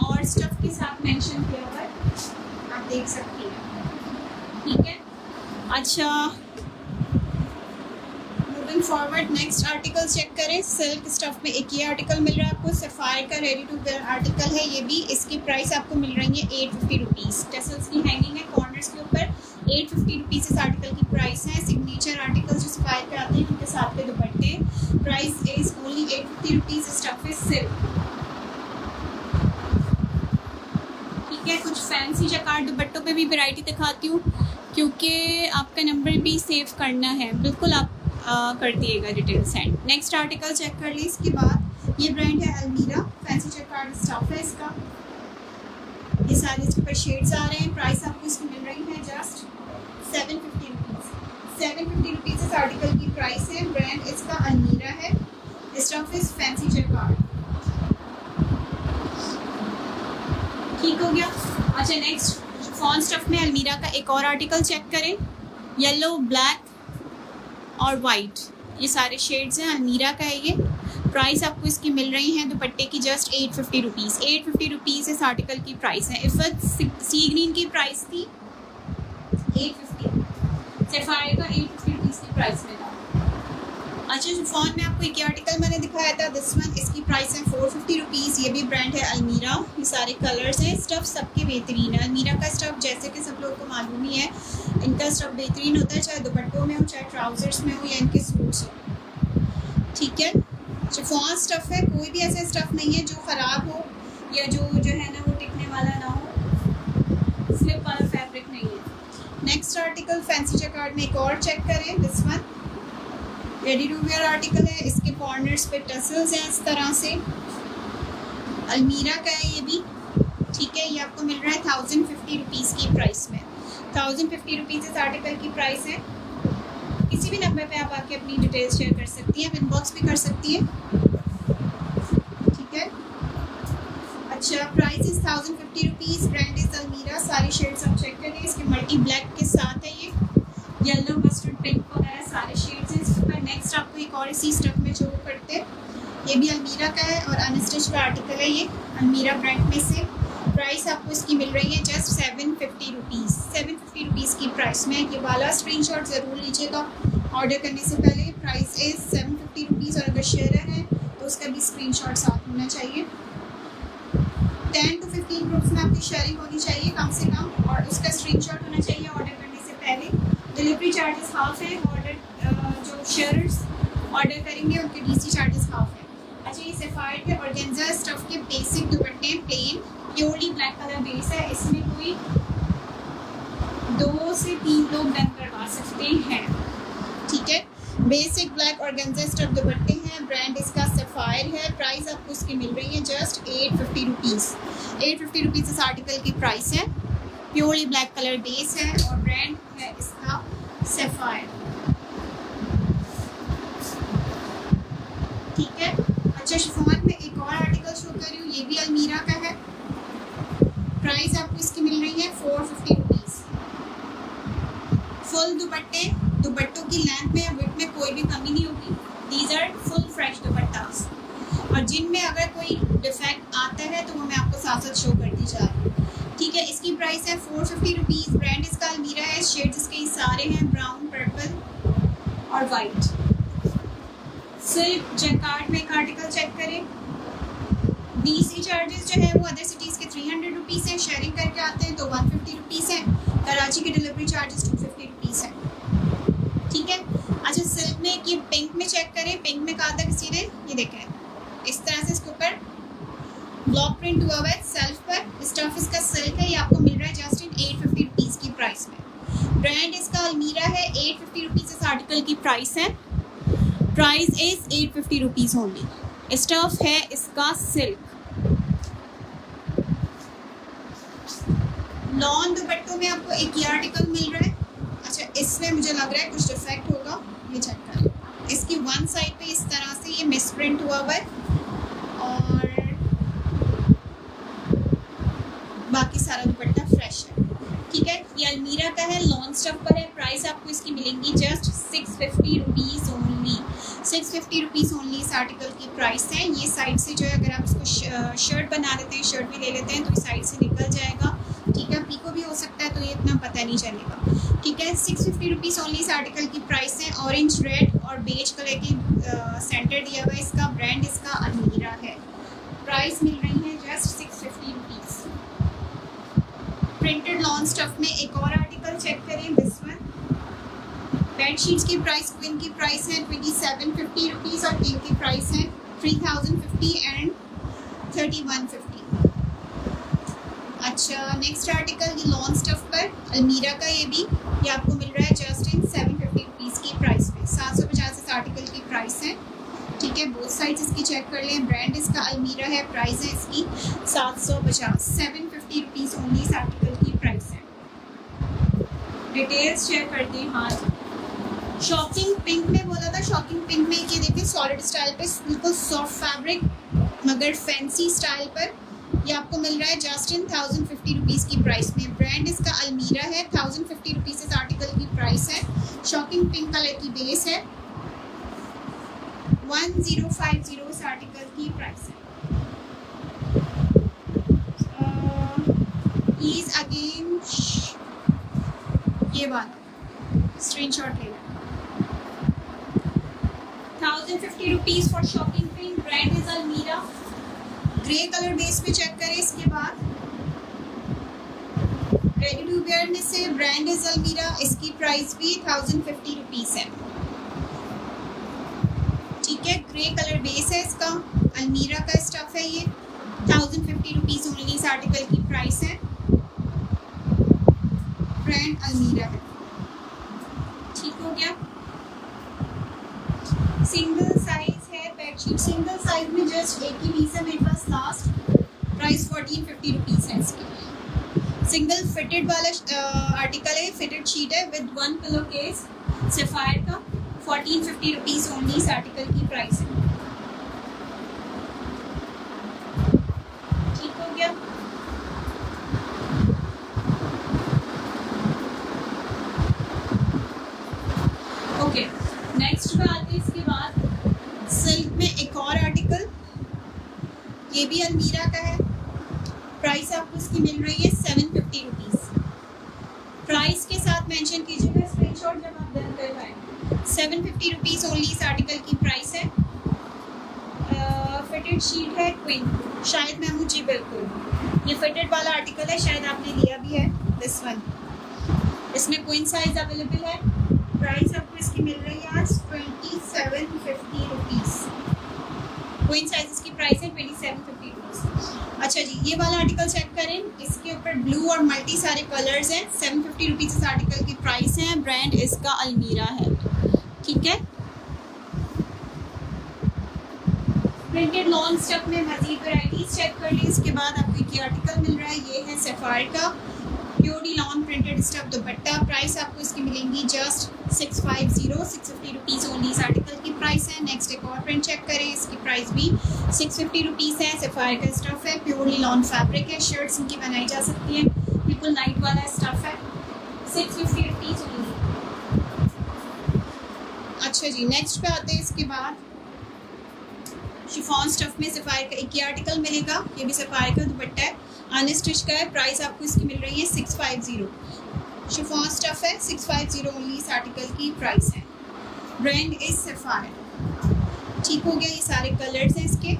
और स्टफ के साथ मेंशन किया हुआ है, आप देख सकती हैं, ठीक है। अच्छा, moving forward next article check करें। सिल्क स्टफ में एक ये आर्टिकल मिल रहा है आपको, सफ़ायर का रेडी टू वेयर आर्टिकल है ये भी। इसकी प्राइस आपको मिल रही है 850 रुपीज़। टेसल्स की हैंगिंग है कॉर्नर्स के ऊपर। 850 रुपीज़ इस आर्टिकल की प्राइस है। सिग्नेचर आर्टिकल्स जो सफ़ायर के आते हैं उनके साथ के दुपट्टे, price is only 850 rupees. Stuff is silk, ठीक है। कुछ फैंसी जकार्ड दुपट्टों पे भी वैरायटी दिखाती हूँ, क्योंकि आपका नंबर भी सेव करना है। बिल्कुल आप कर दिएगा detail send. Next article check कर ली। इसके बाद ये ब्रांड है अलमीरा, फैंसी जकार्ड स्टफ है इसका। ये सारे इसके ऊपर शेड्स आ रहे हैं। प्राइस आपको इसकी मिल रही है जस्ट 750 रुपीज़। 750 रुपीज़ इस आर्टिकल की प्राइस है। ब्रांड इसका अलमीरा है। स्टफ इज फैंसी जकार्ड, ठीक हो गया। अच्छा, नेक्स्ट फॉन स्टफ में अलमीरा का एक और आर्टिकल चेक करें। येलो, ब्लैक और वाइट, ये सारे शेड्स हैं, अलमीरा का है ये। प्राइस आपको इसकी मिल रही है दुपट्टे की जस्ट 850 रुपीज़। 850 रुपीज़ इस आर्टिकल की प्राइस है। इफ़त सी ग्रीन की प्राइस थी 850, सफ़ायर का 850 रुपीज़ की प्राइस में था। अच्छा, फ़ोन में आपको एक आर्टिकल मैंने दिखाया था, दिस वन, इसकी प्राइस है 450 रुपीज़। ये भी ब्रांड है अलमीरा। ये सारे कलर्स हैं। स्टफ़ सबके बेहतरीन है। अलमीरा का स्टफ़ जैसे कि सब लोगों को मालूम ही है, इनका स्टफ़ बेहतरीन होता है, चाहे दुपट्टों में हो, चाहे ट्राउज़र्स में हो, या इनके सूट्स हो, ठीक है। शिफॉन स्टफ़ है, कोई भी ऐसा स्टफ़ नहीं है जो ख़राब हो या जो है ना वो टिकने वाला ना हो, स्लिप वाला फैब्रिक नहीं है। नेक्स्ट आर्टिकल फैंसी जकार्ड में एक और चेक करें। This one ready to wear article है। इसके कॉर्नर्स पे टसल्स हैं इस तरह से। अलमीरा का है ये भी, ठीक है। ये आपको मिल रहा है 1050 रुपीज़ की प्राइस में। 1050 रुपीज़ इस आर्टिकल की प्राइस है। किसी भी नंबर पे आप आके अपनी डिटेल्स शेयर कर सकती हैं, आप इनबॉक्स भी कर सकती हैं, ठीक है। अच्छा, price is 1050 rupees. Brand is अलमीरा। सारी शेड्स आप चेक करें। इसके मल्टी ब्लैक के साथ है, ये येलो, मस्टर्ड, पिंक वगैरह सारे शेड्स हैं इसके ऊपर। नेक्स्ट आपको एक और इसी स्टफ में जो करते हैं, ये भी अलमीरा का है और अनस्टिच का आर्टिकल है ये, अलमीरा ब्रांड में से। प्राइस आपको इसकी मिल रही है जस्ट 750 रुपीज़। 750 रुपीज़ की प्राइस में। ये वाला स्क्रीनशॉट ज़रूर लीजिएगा ऑर्डर करने से पहले। प्राइस इज़ 750 रुपीज़, और अगर शेयर है तो उसका भी स्क्रीनशॉट साथ होना चाहिए। 10 to 15 ग्रुप्स में आपकी शेयरिंग होनी चाहिए कम से कम, और उसका स्क्रीनशॉट होना चाहिए ऑर्डर करने से पहले। डिलीवरी चार्जेस हाफ है। ऑर्डर जो शेयर्स ऑर्डर करेंगे उनके DC चार्जेस हाफ है। अच्छा, ये सफ़ायर के ऑर्गेन्जा स्टफ के बेसिक दुपट्टे, plain purely black colour base है। इसमें कोई 2 से 3 लोग डन करवा सकते हैं, ठीक है। बेसिक ब्लैक ऑर्गेन्जा स्टफ दुपट्टे हैं, ब्रांड इसका सफ़ायर है, प्राइस आपको इसकी मिल रही है जस्ट 850 रुपीज़। 850 रुपीज़ इस आर्टिकल की प्राइस है। प्योरली ब्लैक कलर बेस है और ब्रांड है इसका सफ़ायर। ठीक है। अच्छा, शिफॉन में एक और आर्टिकल शो कर रही हूँ, ये भी अलमीरा का है। प्राइस आपको इसकी मिल रही है 450 रुपीज़। फुल दुपट्टे, दुपट्टों की लेंथ में विड्थ में कोई भी कमी नहीं होगी। दीज आर फुल फ्रेश दुपट्टास, और जिनमें अगर कोई डिफेक्ट आता है तो वो मैं आपको साथ साथ शो करती जा रही हूँ। ठीक है, इसकी प्राइस है 450 रुपीज़। ब्रांड इसका अलमीरा है। शेड्स इसके सारे हैं ब्राउन, पर्पल और वाइट। सिल्क जैकार्ड में एक आर्टिकल चेक करें। DC चार्जेस जो है वो अदर सिटीज़ के 300 रुपीज़ हैं, शेयरिंग करके आते हैं तो 150 रुपीज़ हैं, कराची के डिलीवरी चार्जेस 250 रुपीज़ हैं। ठीक है। अच्छा, सिल्क में ये पिंक में चेक करें। पिंक में कहा था किसी ने, ये देखें इस तरह से इसके ऊपर ब्लॉक प्रिंट हुआ हुआ है सेल्फ पर। स्टफ इसका सिल्क है। ये आपको मिल रहा है जस्ट इन 850 रुपीज़ की प्राइस में। ब्रांड इसका अलमीरा है। 850 रुपीज़ इस आर्टिकल की प्राइस है। Price is 850 rupees only. Stuff है इसका सिल्क। लॉन दुपट्टों में आपको एक ये आर्टिकल मिल रहा है। अच्छा, इसमें मुझे लग रहा है कुछ डिफेक्ट होगा, ये चेक करें। इसकी वन साइड पे इस तरह से ये मिसप्रिंट हुआ हुआ है और बाकी सारा दुपट्टा फ्रेश है। ठीक है, ये अलमीरा का है, लॉन स्टफ पर है। प्राइस आपको इसकी मिलेंगी just 650 rupees only. 650 rupees only इस आर्टिकल की प्राइस है। ये साइड से जो है अगर आप इसको शर्ट बना लेते हैं, शर्ट भी ले लेते हैं तो इस साइड से निकल जाएगा। ठीक है, पीको भी हो सकता है तो ये इतना पता नहीं चलेगा। ठीक है, 650 रुपीज़ ओनली इस आर्टिकल की प्राइस है। ऑरेंज, रेड और बेज कलर की सेंटर दिया हुआ है इसका। ब्रांड इसका अलमीरा है। प्राइस मिल रही है just 650 rupees. Printed lawn stuff में एक और आर्टिकल चेक करें, दिस वन। बेडशीट्स की प्राइस, क्वीन की प्राइस है 2750 रुपीज़ और किंग की प्राइस है 3050 एंड 3150। अच्छा, नेक्स्ट आर्टिकल ये लॉन स्टफ पर अलमीरा का, ये आपको मिल रहा है जस्ट इन 750 रुपीज़ की प्राइस में। 750 इस आर्टिकल की प्राइस है। ठीक है, बोथ साइड्स इसकी चेक कर लें। ब्रांड इसका अलमीरा है। प्राइस है इसकी 750, 750 रुपीज़ ओनली इस आर्टिकल की प्राइस है। डिटेल्स चेक करते हैं। हाँ, शॉकिंग पिंक में बोला था। शॉकिंग पिंक में ये देखिए सॉलिड स्टाइल पे बिल्कुल सॉफ्ट फैब्रिक मगर फैंसी स्टाइल पर ये आपको मिल रहा है जस्ट इन 1050 रुपीज़ की प्राइस में। ब्रांड इसका अलमीरा है। 1050 रुपीज़ इस आर्टिकल की प्राइस है। शॉकिंग पिंक कलर की बेस है। 1050 इस आर्टिकल की प्राइस है। प्लीज अगेन ये वाला स्क्रीनशॉट ले लें। 1050 rupees for shocking pink. Brand is अलमीरा। ग्रे कलर बेस पे चेक करें। इसके बाद रेडी टू वेयर में से ब्रांड इज अलमीरा। इसकी प्राइस भी 1050 रुपीज़ है। ठीक है, ग्रे कलर बेस है इसका। अलमीरा का स्टफ है ये। 1050 रुपीज़ ओनली इस आर्टिकल की प्राइस है। ब्रांड अलमीरा है। ठीक हो गया। सिंगल साइज है बेडशीट। सिंगल साइज में जस्ट एक ही पीस है मेरे पास लास्ट। प्राइस 1450 रुपीज़ है इसकी। सिंगल फिटेड वाला आर्टिकल है। फिटेड शीट है विद 1 पिलो केस सफ़ायर का। 1450 रुपीज़ ओनली इस आर्टिकल की प्राइस है। ठीक हो गया। ओके, नेक्स्ट पे आते हैं। इसके बाद सिल्क में एक और आर्टिकल, ये भी अलमीरा का है। प्राइस आपको इसकी मिल रही है 750 रुपीज़। प्राइस के साथ मेंशन कीजिएगा स्क्रीनशॉट जब आप डन कर पाएँ। 750 रुपीज़ ओनली इस आर्टिकल की प्राइस है। फिटेड शीट है क्वीन। शायद महमूद जी बिल्कुल ये फिटेड वाला आर्टिकल है, शायद आपने लिया भी है दिस वन। इसमें क्वीन साइज अवेलेबल है। प्राइस आपको इसकी मिल रही है आज 2750 रुपीज़। क्वीन साइज की प्राइस है 2750 रुपीज़। अच्छा जी, ये वाला आर्टिकल चेक करें। इसके ऊपर ब्लू और मल्टी सारे कलर्स हैं। 750 रुपीज़ इस आर्टिकल की प्राइस है। ब्रांड इसका अलमीरा है। ठीक है, प्रिंटेड लॉन्ग स्टफ में मजीद वैराइटीज चेक कर ली। इसके बाद आपको ये आर्टिकल मिल रहा है, ये है सफायर का प्योरली लॉन्ग प्रिंटेड स्टफ दुपट्टा। प्राइस आपको इसकी मिलेंगी जस्ट 650 रुपीज़ ओनली। इस आर्टिकल की प्राइस है। नेक्स्ट एक और प्रिंट चेक करें, इसकी प्राइस भी 650 रुपीज़ है। सफायर का स्टफ है, प्योरली लॉन्ग फैब्रिक है, शर्ट्स इनकी बनाई जा सकती है, बिल्कुल नाइट वाला स्टफ है, 650 रुपीज़ ओनली। अच्छा जी, नेक्स्ट पे आते हैं। इसके बाद शिफॉन स्टफ में सफायर का एक ही आर्टिकल मिलेगा, ये भी सफायर का दुपट्टा है, अनस्टिच का है। प्राइस आपको इसकी मिल रही है 650। शिफॉन स्टफ है, 650 ओनली इस आर्टिकल की प्राइस है। Brand is sapphire. ठीक हो गया, ये सारे कलर्स हैं इसके।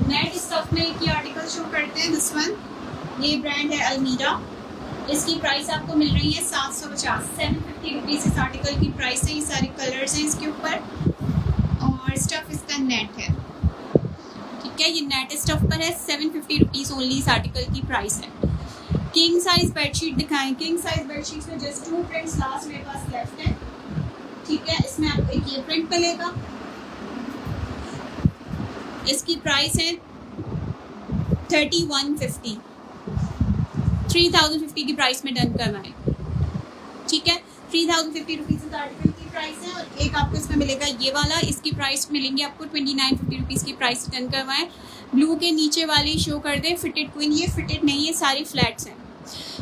नेट स्टफ में एक ही आर्टिकल शो करते हैं, दिस वन। ये ब्रांड है अलमीरा, इसकी प्राइस आपको मिल रही है 750, 750 रुपीज़ इस आर्टिकल की प्राइस है। ये सारे कलर्स हैं इसके ऊपर और स्टफ इसका नेट है, ठीक है, ये नेट स्टफ पर है। 750 रुपीज़ ओनली इस आर्टिकल की प्राइस है। किंग साइज बेडशीट दिखाएं। किंग साइज बेडशीट में जस्ट 2 प्रिंट्स लास्ट मेरे पास लेफ्ट है, ठीक है। इसमें आपको एक ये प्रिंट मिलेगा, इसकी प्राइस है 3150, 3050 की प्राइस में डन करवाएं, ठीक है। 3050 रुपीज़ इस आर्टिकल की प्राइस है। और एक आपको इसमें मिलेगा ये वाला, इसकी प्राइस मिलेंगी आपको 2950 रुपीज़ की प्राइस डन करवाएं। ब्लू के नीचे वाली शो कर दें, फिटेड क्वीन। ये फिटेड नहीं है, सारी फ्लैट्स हैं,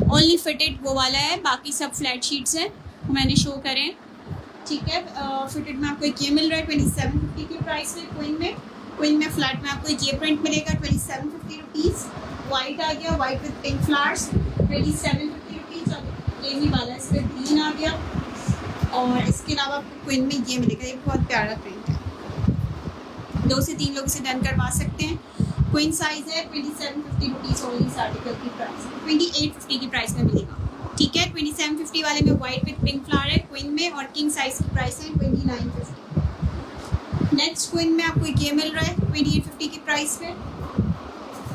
ओनली फिटेड वो वाला है, बाकी सब फ्लैट शीट्स हैं, मैंने शो करें, ठीक है। फिटेड में आपको एक ये मिल रहा है 2750 की प्राइस में। क्वीन में फ्लैट में आपको एक ये प्रिंट मिलेगा 2750 रुपीज़। वाइट आ गया, white with pink flowers, 2750 rupees. और ये भी वाला इस पर ग्रीन आ गया। और इसके अलावा आपको क्वीन में ये मिलेगा, ये बहुत प्यारा प्रिंट है, 2 से 3 लोग इसे डन करवा सकते हैं। क्वीन साइज है, 2750 रुपीज़ ओनली इस आर्टिकल की प्राइस, 2850 की प्राइस में मिलेगा, ठीक है। 2750 वाले में वाइट विद पिंक फ्लावर है क्वीन में, और किंग साइज की प्राइस है 2950। नेक्स्ट क्वीन में आपको एक ये मिल रहा है 2850 की प्राइस में।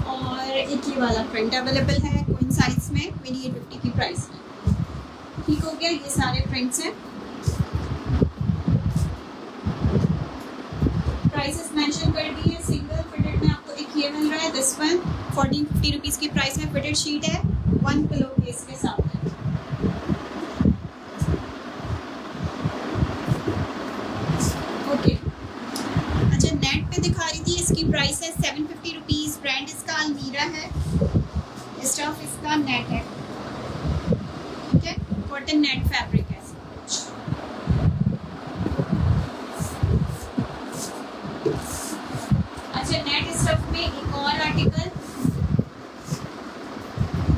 और एक ये वाला प्रिंट अवेलेबल है क्वीन साइज में 2850 की प्राइस में, ठीक हो गया। ये सारे प्रिंट्स हैं, प्राइसेस मेंशन कर दी है। सिंगल फिटेड में आपको एक ये मिल रहा है, दिस वन 1450 रुपीज़ की प्राइस में फिटेड शीट है, 1 पिलो केस के साथ है। ओके, अच्छा नेट पे दिखा रही थी, इसकी प्राइस है 750 रुपीज़। ब्रांड इसका अलमीरा है, स्टफ इसका नेट है, ठीक है, कॉटन नेट फैब्रिक है। अच्छा, नेट स्टफ में एक और आर्टिकल,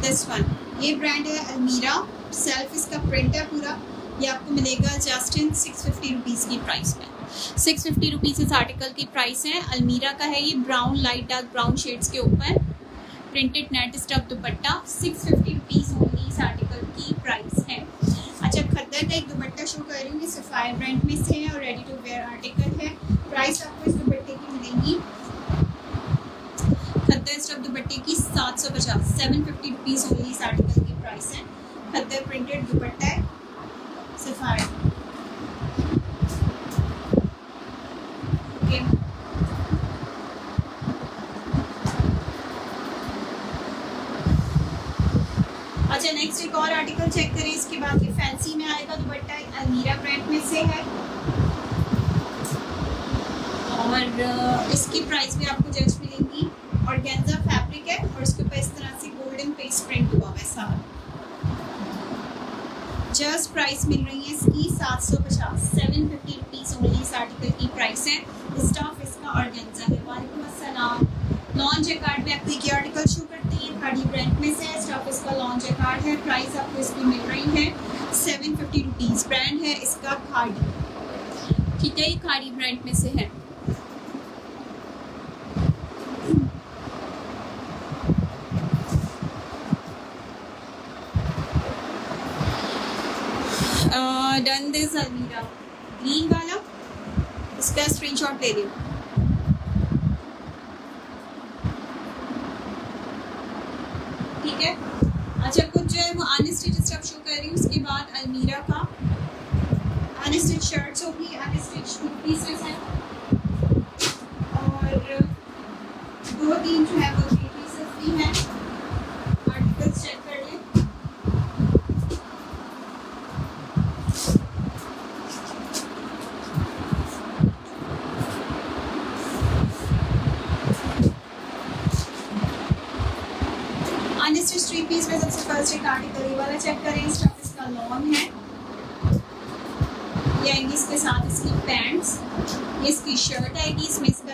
दिस वन, ये ब्रांड है अलमीरा, सेल्फ इसका प्रिंट है पूरा। ये आपको मिलेगा जस्ट इन 650 रुपीज़ की प्राइस में। 650 रुपीज़ इस आर्टिकल की प्राइस है। अलमीरा का है ये, brown, light dark brown shades के ऊपर प्रिंटेड नेट स्टफ दुपट्टा, 650 रुपीज़ ओनली इस आर्टिकल की प्राइस है। अच्छा, खद्दर का एक दुपट्टा शो कर रही हूँ, ये सफायर ब्रांड में से है और रेडी टू वेयर आर्टिकल है। प्राइस आपको इस दुपट्टे की मिलेंगी, खद्दर स्टफ दुपट्टे की 750, 750 रुपीज़ ओनली इस आर्टिकल की प्राइस है। खद्दर प्रिंटेड दुपट्टा है सफायर, ओके। अच्छा, नेक्स्ट एक और आर्टिकल चेक करें। इसके बाद ये फैंसी में आएगा दुपट्टा, अलमीरा ब्रांड में से है और इसकी प्राइस भी आपको जस्ट मिलेंगी। ऑर्गेन्जा फैब्रिक है और इसके ऊपर इस तरह से गोल्डन पेस्ट प्रिंट हुआ है सारा। जस्ट प्राइस मिल रही है इसकी 750, 750 रुपीज़ ओनली इस आर्टिकल की प्राइस है। स्टफ इसका ऑर्गेन्जा है। वालेकुम अस्सलाम। लॉन जैकार्ड में आपको एक आर्टिकल शो करते हैं, खाड़ी ब्रांड में से है, स्टफ इसका लॉन जैकार्ड है। प्राइस आपको इसकी मिल रही है 750 रुपीज़। ब्रांड है इसका खाड़ी, ठीक है, ये खाड़ी ब्रांड में से है। डन दिस अलमीरा ग्रीन वाला, इसका स्क्रीनशॉट ले लियो, ठीक है। अच्छा, कुछ जो है वो अनस्टिच स्टफ शो कर रही हूँ। उसके बाद अलमीरा का अनस्टिच शर्ट्स होगी, अनस्टिच पीसेस हैं, 2-3 जो है वो 3 पीसेस भी हैं। आर्टिकल्स चेक कर लें। अनस्टिच 3 पीस में सबसे फर्स्ट एक आर्टिकल ये वाला चेक करें। स्टफ इसका लॉन है, ये आएगी इसके साथ इसकी पैंट्स, ये इसकी शर्ट आएगी। इसमें इसका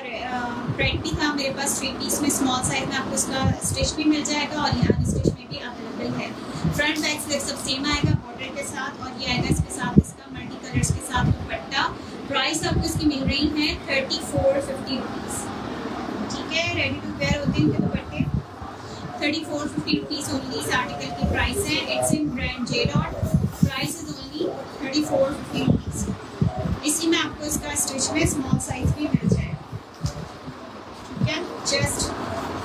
प्रिंट भी था मेरे पास 3 पीस में, स्मॉल साइज में आपको इसका स्टिच भी मिल जाएगा और ये अनस्टिच में भी अवेलेबल है। फ्रंट बैक स्लिप सब सेम आएगा बॉर्डर के साथ, और ये आएगा इसके साथ इसका मल्टी कलर्स के साथ दुपट्टा। प्राइस आपको इसकी मिल रही है 3450 रुपीज़। ठीक है, रेडी टू वेयर होते हैं इनके दुपट्टे। 3450 रुपीज़ ओनली इस आर्टिकल की प्राइस है। It's in brand J dot, price is only 3450 rupees. इसी में आपको इसका स्टिच में स्मॉल साइज भी मिल जाएगा। ठीक है, जस्ट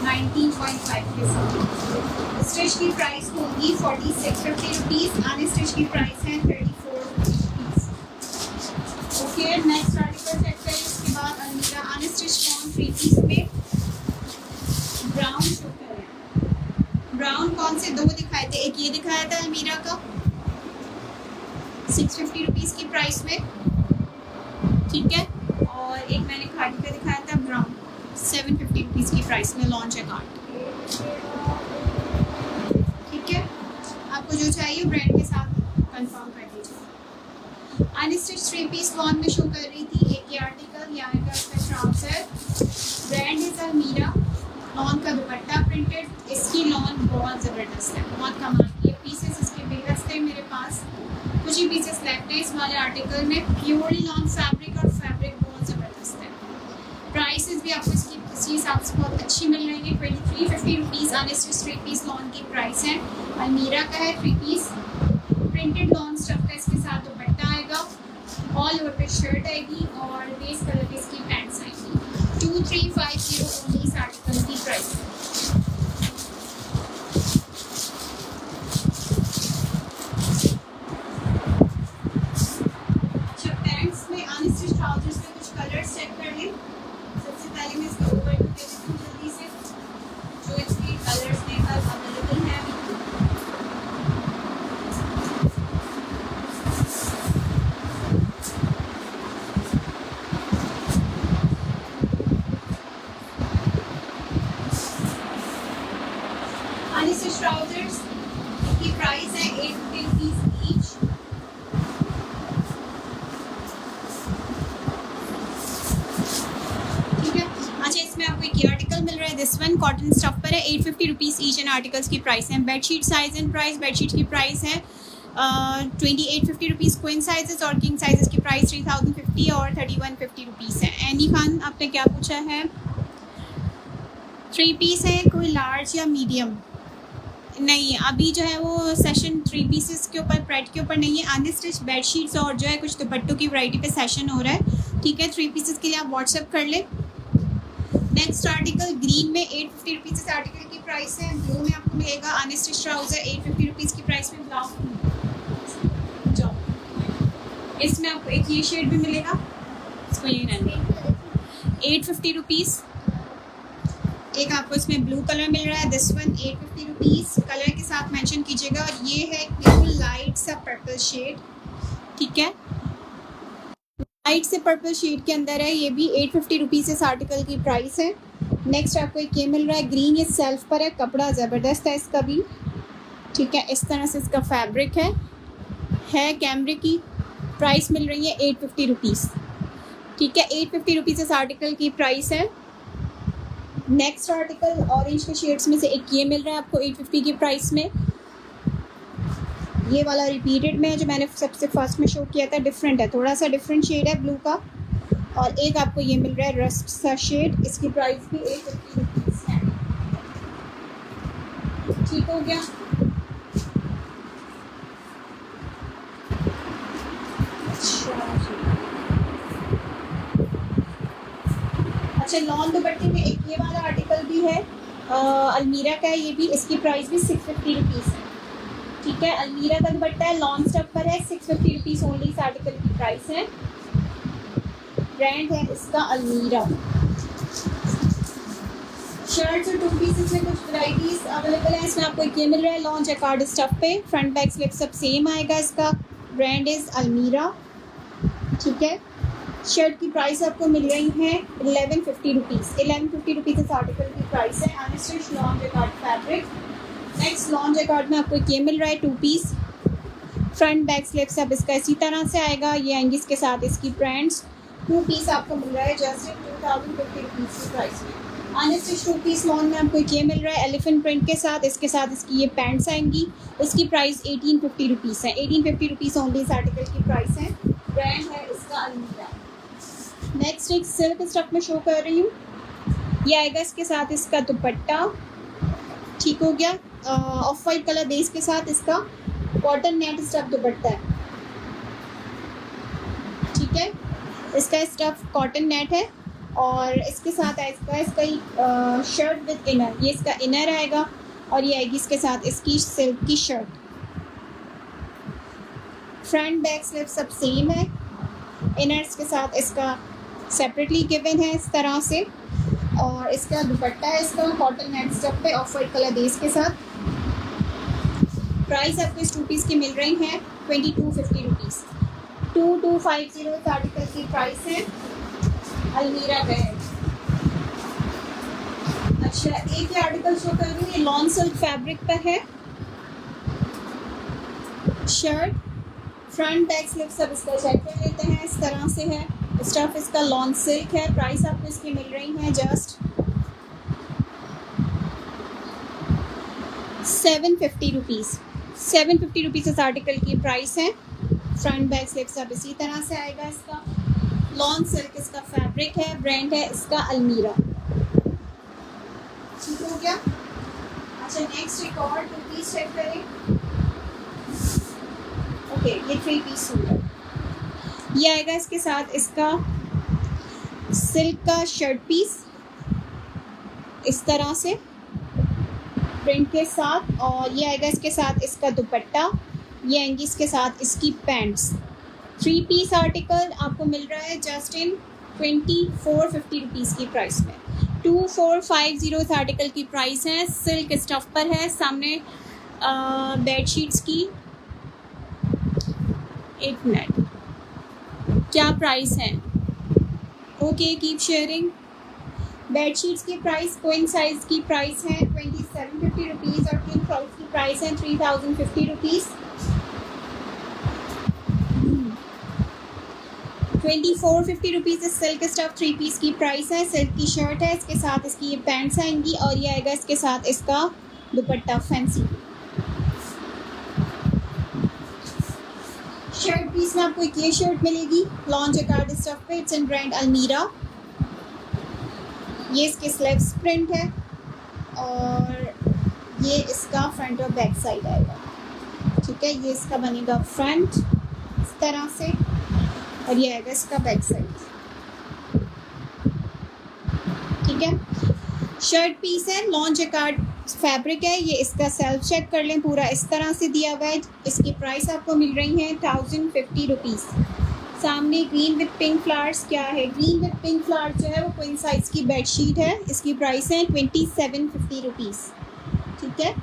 19.5 के साथ। स्टिच की प्राइस होगी 4650 रुपीज़, अनस्टिच की प्राइस है 3450 rupees. Okay, next article check करें। उसके बाद अलमीरा अनस्टिच कॉन 3 पीस में ब्राउन शो करें। ब्राउन कौन से 2 दिखाए थे, एक ये दिखाया था अलमीरा का 650 रुपीज़ की प्राइस में। ठीक है, और एक मैंने खादी का दिखाया था ब्राउन 750 रुपीज़ की प्राइस में, लॉन्च है कार्ड। ठीक है, आपको जो चाहिए ब्रांड के साथ कंफर्म कर दीजिए। अनस्टिच 3 पीस लॉन में शो कर रही थी एक ये आर्टिकल, यहाँ का इसका ट्राउजर, ब्रांड इज अलमीरा, लॉन का दुपट्टा प्रिंटेड। इसकी लॉन बहुत ज़बरदस्त है, बहुत कमाल की है। पीसेस इसके बेहद थे मेरे पास, कुछ ही पीसेस लेफ्ट है इस वाले आर्टिकल में। प्योरली लॉन फैब्रिक, और फैब्रिक बहुत ज़बरदस्त है। प्राइसेस भी आपको इसकी इसी हिसाब से बहुत अच्छी मिल रही है। 2350 रुपीज़ अनस्टिच 3 पीस लॉन की प्राइस है। अलमीरा का है 3 पीस, प्रिंटेड लॉन स्टफ का इसके साथ दुपट्टा आएगा, ऑल ओवर पे शर्ट आएगी, और बेस कलर की इसकी पैंट्स आएगी। 2350 ओनली इस आर्टिकल की प्राइस है। अनस्टिच ट्राउजर्स की प्राइस है 850 रुपीज़ ईच। ठीक है, अच्छा इसमें आपको एक आर्टिकल मिल रहा है, दिस वन कॉटन स्टफ पर है, 850 रुपीज़ ईच एंड आर्टिकल्स की प्राइस है। Bedsheet size and price, bedsheet की प्राइस है 2850 रुपीज़ क्वीन साइजेस, और किंग साइजेस की प्राइस 3050 और 3150 रुपीज़ है। एनी खान आपने क्या पूछा है? 3 पीस है, कोई लार्ज या मीडियम नहीं, अभी जो है वो सेशन 3 पीसेस के ऊपर, प्रेड के ऊपर नहीं है। अनस्टिच बेडशीट्स और जो है कुछ दुपट्टों की वैरायटी पे सेशन हो रहा है। ठीक है, 3 पीसेस के लिए आप व्हाट्सएप कर लें। नेक्स्ट आर्टिकल ग्रीन में 850 रुपीज़ इस आर्टिकल की प्राइस है। ब्लू में आपको मिलेगा अनस्टिच ट्राउजर 850 रुपीज़ की प्राइस में। ब्लाउज जाओ, इसमें आपको एक ये शेड भी मिलेगा, इसको ये रहने 850 रुपीज़। एक आपको इसमें ब्लू कलर मिल रहा है, दिस वन 850 रुपीज़, कलर के साथ मेंशन कीजिएगा। और ये है बिल्कुल लाइट सा पर्पल शेड। ठीक है, लाइट से पर्पल शेड के अंदर है, ये भी 850 रुपीज़ इस आर्टिकल की प्राइस है। नेक्स्ट आपको एक ये मिल रहा है ग्रीन, ये सेल्फ पर है, कपड़ा ज़बरदस्त है इसका भी। ठीक है, इस तरह से इसका फैब्रिक है कैमरे की। प्राइस मिल रही है 850 रुपीज़। ठीक है, 850 रुपीज़ इस आर्टिकल की प्राइस है। नेक्स्ट आर्टिकल ऑरेंज के शेड्स में से एक ये मिल रहा है आपको 850 की प्राइस में। ये वाला रिपीटेड में है, जो मैंने सबसे फर्स्ट में शो किया था, डिफरेंट है, थोड़ा सा डिफरेंट शेड है ब्लू का। और एक आपको ये मिल रहा है रस्ट सा शेड, इसकी प्राइस भी 850 रुपीज़ है। ठीक हो गया। अच्छा, लॉन दुपट्टे में एक ये वाला आर्टिकल भी है, अलमीरा का है ये भी, इसकी प्राइस भी 650 रुपीज़ है। ठीक है, अलमीरा का दुपट्टा है, लॉन स्टफ पर है, 650 रुपीज़ ओनली इस आर्टिकल की प्राइस है। ब्रांड है इसका अलमीरा। शर्ट्स और टू पीसेस में कुछ वैराइटीज अवेलेबल है। इसमें आपको ये मिल रहा है लॉन्च जैकार्ड स्टफ पे, फ्रंट बैक स्लिप सब सेम आएगा। इसका ब्रांड इज़ अलमीरा, ठीक है। शर्ट की प्राइस आपको मिल रही है 1150 रुपीज़। 1150 रुपीज़ इस आर्टिकल की प्राइस है। Unstitch lawn jacquard fabric. Next lawn jacquard में आपको ये मिल रहा है two piece, front back slip सब इसका इसी तरह से आएगा। ये आएंगी इसके साथ इसकी ब्रांड्स। टू पीस आपको मिल रहा है जस्ट 2050 रुपीज़ की प्राइस में। अनस्टिच टू पीस लॉन में आपको ये मिल रहा है एलिफेंट प्रिंट के साथ। इसके साथ इसकी ये पैंट्स आएंगी। इसकी प्राइस 1850 रुपीज़ है। 1850 रुपीज़ ओनली इस आर्टिकल की प्राइस है। ब्रांड है इसका अलमीरा। नेक्स्ट एक सिल्क स्टफ में शो कर रही हूँ। ये आएगा इसके साथ इसका दुपट्टा, ठीक हो गया। ऑफ वाइट कलर बेस के साथ इसका कॉटन नेट स्टफ दुपट्टा है, ठीक है। इसका स्टफ कॉटन नेट है और इसके साथ इसका शर्ट विद इनर। ये इसका इनर आएगा और ये आएगी इसके साथ इसकी सिल्क की शर्ट। फ्रंट बैक स्लिप सब सेम है। इनर्स के साथ इसका सेपरेटली गिवन है इस तरह से। और इसका दुपट्टा है इसका कॉटन नेट स्टफ पे ऑफ वाइट कलर बेस के साथ। प्राइस आपको इस टू पीस की मिल रही है 2250 रुपीज़। 2250 इस आर्टिकल की प्राइस है। अलमीरा का है। अच्छा, एक ही आर्टिकल शो कर रही हूँ। ये लॉन सिल्क फैब्रिक का है। शर्ट फ्रंट बैक स्लिप सब इसका चेक कर लेते हैं। इस तरह से है। स्टफ इसका लॉन सिल्क है। प्राइस आपको इसकी मिल रही है जस्ट 750 रुपीज़। 750 रुपीज़ इस आर्टिकल की प्राइस है। फ्रंट बैक स्लिप सब इसी तरह से आएगा। इसका लॉन सिल्क इसका फैब्रिक है। ब्रांड है इसका अलमीरा, ठीक हो गया। अच्छा, नेक्स्ट एक और टू पीस चेक करें। ओके, ये थ्री पीस सूट है। ये आएगा इसके साथ इसका सिल्क का शर्ट पीस इस तरह से प्रिंट के साथ। और ये आएगा इसके साथ इसका दुपट्टा। ये आएंगी इसके साथ इसकी पैंट्स। थ्री पीस आर्टिकल आपको मिल रहा है जस्ट इन 2450 रुपीज़ की प्राइस में। 2450 इस आर्टिकल की प्राइस है। सिल्क स्टफ पर है। सामने बेडशीट्स की एक मिनट क्या प्राइस है। Okay, keep sharing. बेडशीट्स की प्राइस क्वीन साइज की प्राइस है 2750 रुपीज़ और किंग साइज की प्राइस है 3050 रुपीज़। 2450 रुपीज़ इस सिल्क स्टफ थ्री पीस की प्राइस है। सिल्क की शर्ट है। इसके साथ इसकी ये पैंट्स आएंगी और ये आएगा इसके साथ इसका दुपट्टा फैंसी। शर्ट पीस में आपको एक ये शर्ट मिलेगी लॉन्च जैकार्ड स्टफ पे। इट्स इन ब्रांड अलमीरा। ये इसके स्लीव्स प्रिंट है और ये इसका फ्रंट और बैक साइड आएगा, ठीक है। ये इसका बनेगा फ्रंट इस तरह से और ये आएगा इसका बैक साइड, ठीक है। शर्ट पीस है, लॉन्च जैकार्ड फैब्रिक है। ये इसका सेल्फ चेक कर लें, पूरा इस तरह से दिया हुआ है। इसकी प्राइस आपको मिल रही है 1050 रुपीज़। सामने ग्रीन विद पिंक फ्लावर्स क्या है, ग्रीन विद पिंक फ्लावर्स जो है वो क्वीन साइज की बेडशीट है। इसकी प्राइस है 2750 रुपीज़, ठीक है।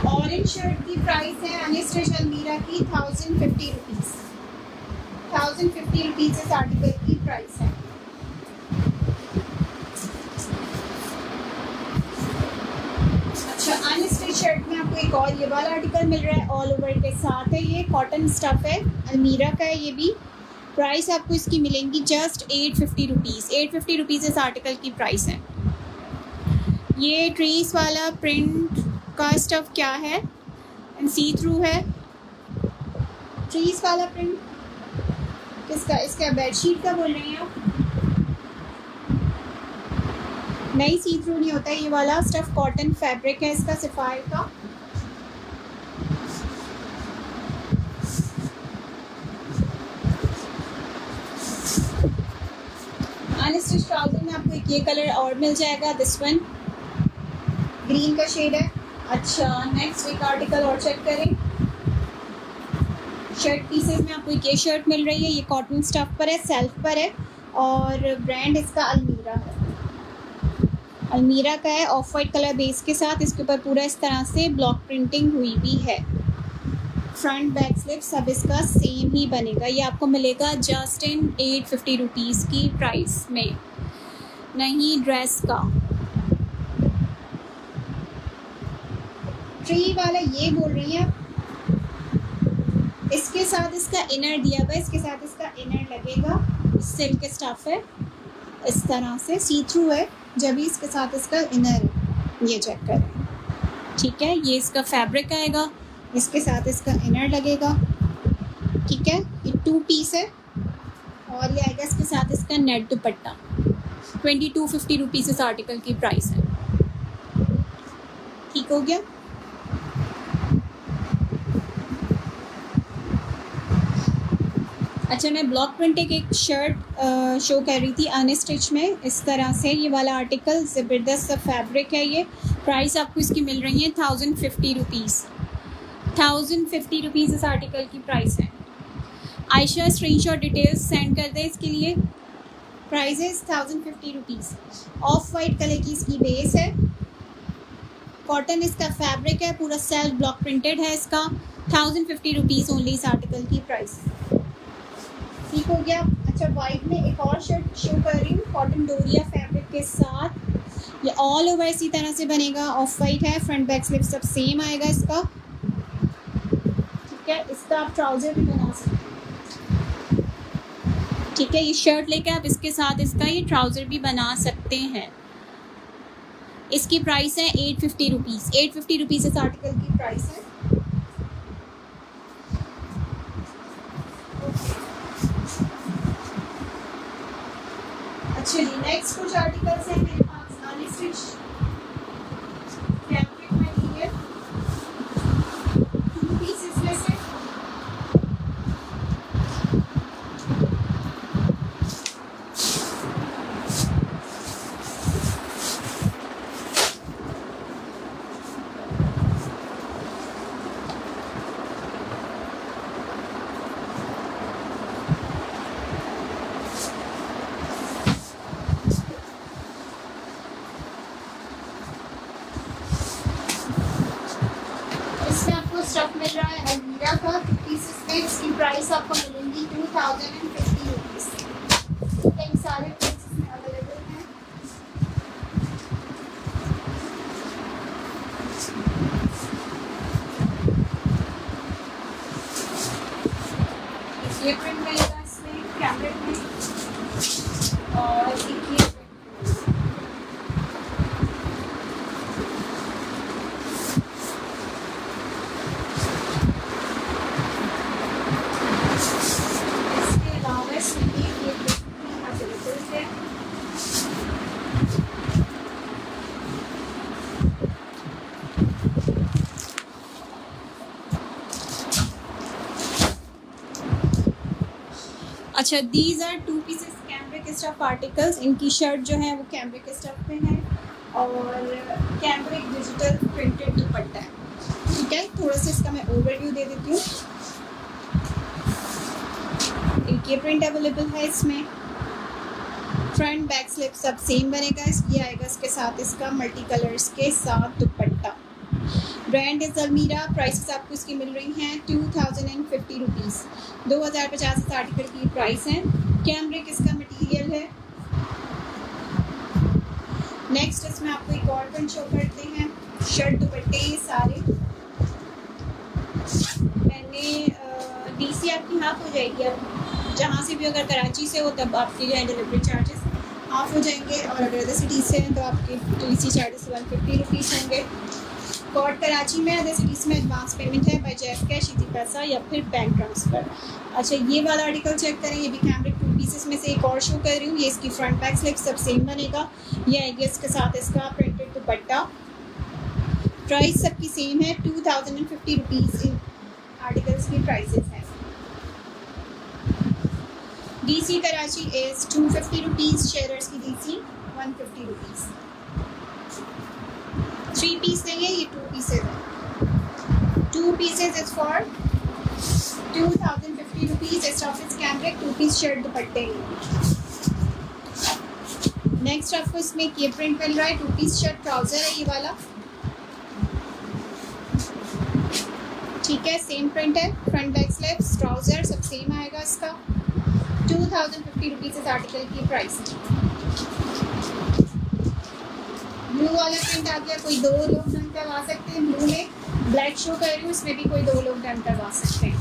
ऑरेंज शर्ट की प्राइस है अनस्टिच अलमीरा की 1050 रुपीज़। 1050 रुपीज़ इस आर्टिकल की प्राइस है। अच्छा, अनस्टिच शर्ट में आपको एक और ये वाला आर्टिकल मिल रहा है, ऑल ओवर के साथ है। ये कॉटन स्टफ है, अलमीरा का है। ये भी प्राइस आपको इसकी मिलेंगी जस्ट 850 रुपीज़। 850 रुपीज़ इस आर्टिकल की प्राइस है। ये ट्रीस वाला प्रिंट का स्टफ क्या है एंड सी थ्रू है। ट्रीस वाला प्रिंट किसका, इसका बेडशीट का बोल रहे हैं आप? नहीं, सी थ्रू नहीं होता है ये वाला स्टफ। कॉटन फैब्रिक है इसका सफ़ायर का। अनस्टिच ट्राउजर में आपको एक ये कलर और मिल जाएगा, दिस वन ग्रीन का शेड है। अच्छा, नेक्स्ट एक आर्टिकल और चेक करें। शर्ट पीसेस में आपको एक ये शर्ट मिल रही है, ये कॉटन स्टफ पर है, सेल्फ पर है और ब्रांड इसका अलमीरा है। अलमीरा का है, ऑफ वाइट कलर बेस के साथ। इसके ऊपर पूरा इस तरह से ब्लॉक प्रिंटिंग हुई भी है। फ्रंट बैक स्लिप सब इसका सेम ही बनेगा। ये आपको मिलेगा जस्ट इन 850 रुपीज़ की प्राइस में, नहीं ड्रेस का। ट्री वाला ये बोल रही हैं, इसके साथ इसका इनर दिया हुआ है, इसके साथ इसका इनर लगेगा। सिल्क स्टफ है, इस तरह से सी थ्रू है, जब भी इसके साथ इसका इनर है, ये चेक करें। ठीक है, ये इसका फैब्रिक आएगा, इसके साथ इसका इनर लगेगा। ठीक है, ये 2 पीस है और ये आएगा इसके साथ इसका नेट दुपट्टा। 2250 रुपीज़ इस आर्टिकल की प्राइस है। ठीक हो गया। अच्छा, मैं ब्लॉक प्रिंट एक शर्ट शो कर रही थी अनस्टिच में, इस तरह से। ये वाला आर्टिकल ज़बरदस्त फैब्रिक है। ये प्राइस आपको इसकी मिल रही है 1050 रुपीज़। 1050 रुपीज़ इस आर्टिकल की प्राइस है। आयशा स्क्रीनशॉट डिटेल्स सेंड कर दें इसके लिए। प्राइस है 1050 रुपीज़। ऑफ वाइट कलर की इसकी बेस है, कॉटन इसका फैब्रिक है, पूरा सेल्फ ब्लॉक प्रिंटेड है इसका। 1050 रुपीज़ ओनली इस आर्टिकल की प्राइस। ठीक हो गया। अच्छा, वाइट में एक और शर्ट शो कर रही हूँ, कॉटन डोरिया फैब्रिक के साथ। ये ऑल ओवर इसी तरह से बनेगा, ऑफ वाइट है, फ्रंट बैक स्लिप सब सेम आएगा इसका। ठीक है, इसका आप ट्राउज़र भी बना सकते हैं। ठीक है, ये शर्ट लेके आप इसके साथ इसका ये ट्राउज़र भी बना सकते हैं। इसकी प्राइस है 850 रुपीज़। 850 रुपीज़ इस आर्टिकल की प्राइस है। चलिए, नेक्स्ट कुछ आर्टिकल्स हैं मेरे पास अनस्टिच फैब्रिक मटेरियल, 2 पीसेस में से। स्टफ मिल रहा है अलमीरा का 2 पीसेस में। इसकी प्राइस आपको मिलेंगी 2050 रुपीज़। कई सारे पीसेस में अवेलेबल हैं। ये प्रिंट मिलेगा इसमें कैमरेट में, और एक ये अच्छा, these are 2 pieces cambric stuff articles. इनकी शर्ट जो है वो कैमरिक स्टफ में है और कैमरिक डिजिटल प्रिंटेड दुपट्टा है। ठीक है, थोड़ा सा इसका मैं ओवरव्यू दे देती हूँ। एक ये प्रिंट अवेलेबल है इसमें। फ्रंट बैक स्लिप सब सेम बनेगा। ये आएगा इसके साथ इसका मल्टी कलर्स के साथ दुपट्टा। ब्रांड इज अलमीरा। प्राइसेस आपको इसकी मिल रही हैं 2050 रुपीज़। 2050 इस आर्टिकल की प्राइस है। कैमरिक इसका मटेरियल है। नेक्स्ट इसमें आपको एक और प्रिंट शो करते हैं। शर्ट दुपट्टे ये सारे मैंने डीसी आपकी हाफ हो जाएगी। अब जहाँ से भी अगर कराची से हो तब आपके जो है डिलीवरी चार्जेस हाफ हो जाएंगे, और अगर अदर सिटीज़ से हैं तो आपके डीसी चार्जेस 150 रुपीज़ होंगे। कोड कराची में, अदर सिटीज़ में एडवांस पेमेंट है बाय जेफ कैश, इजी पैसा या फिर बैंक ट्रांसफ़र। अच्छा, ये वाला आर्टिकल चेक करें। ये भी कैमरिक 2 पीसेस में से एक और शो कर रही हूँ। ये इसकी फ्रंट बैक स्लिप सब सेम बनेगा। ये आएगी इसके साथ इसका प्रिंटेड दुपट्टा। प्राइस सबकी सेम है 2050 रुपीज़ इन आर्टिकल्स की प्राइसेस हैं। DC Karachi is 250 rupees. शेयरर्स की डीसी 150 रुपीज़। 3 पीस नहीं है, ये 2 पीसेज है। 2 pieces is for 2,050 rupees. Stuff is cambric, 2 piece shirt दुपट्टे। नेक्स्ट आपको इसमें ये प्रिंट मिल रहा है, 2 पीस शर्ट ट्राउजर है ये वाला, ठीक है, सेम प्रिंट है, फ्रंट बैक स्लिप्स ट्राउजर सब सेम आएगा इसका। 2,050 रुपीज़ इस आर्टिकल की प्राइस। ब्लू वाला प्रिंट आ गया, कोई 2 लोग डन करवा सकते हैं। ब्लू में ब्लैक शो कर रही हूँ, इसमें भी कोई 2 लोग डन करवा सकते हैं।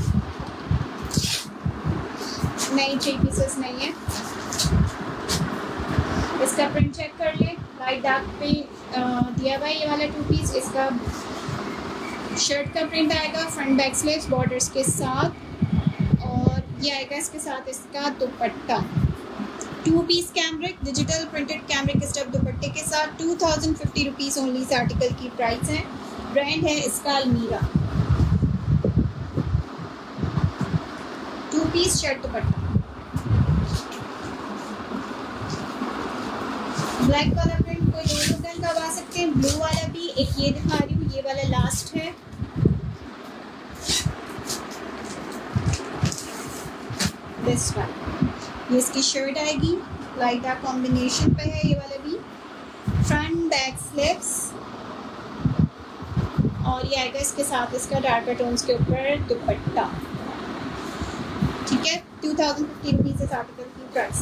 नहीं, 3 पीसेस नहीं है। इसका प्रिंट चेक कर ले, लाइट डार्क पे दिया हुआ है ये वाला 2 पीस। इसका शर्ट का प्रिंट आएगा, फ्रंट बैक स्लीव्स बॉर्डर्स के साथ, और ये आएगा इसके साथ इसका dupatta. 2 piece cambric digital printed cambric stuff दुपट्टे के साथ 2,050 रुपीज़ ओनली इस आर्टिकल की प्राइस है। ब्रांड है इसका Almirah. 2 piece shirt dupatta. Black वाला प्रिंट कोई 2 लोग डन करवा सकते हैं। ब्लू वाला भी, एक ये दिखा रही हूँ, ये वाला लास्ट है। दिस वन, ये इसकी शर्ट आएगी, लाइट डार्क कॉम्बिनेशन पे है ये वाला भी। फ्रंट बैक स्लिप्स, और ये आएगा इसके साथ इसका डार्कर टोन्स के ऊपर दुपट्टा, ठीक है। 2,050 रुपीज़ इस आर्टिकल की प्राइस।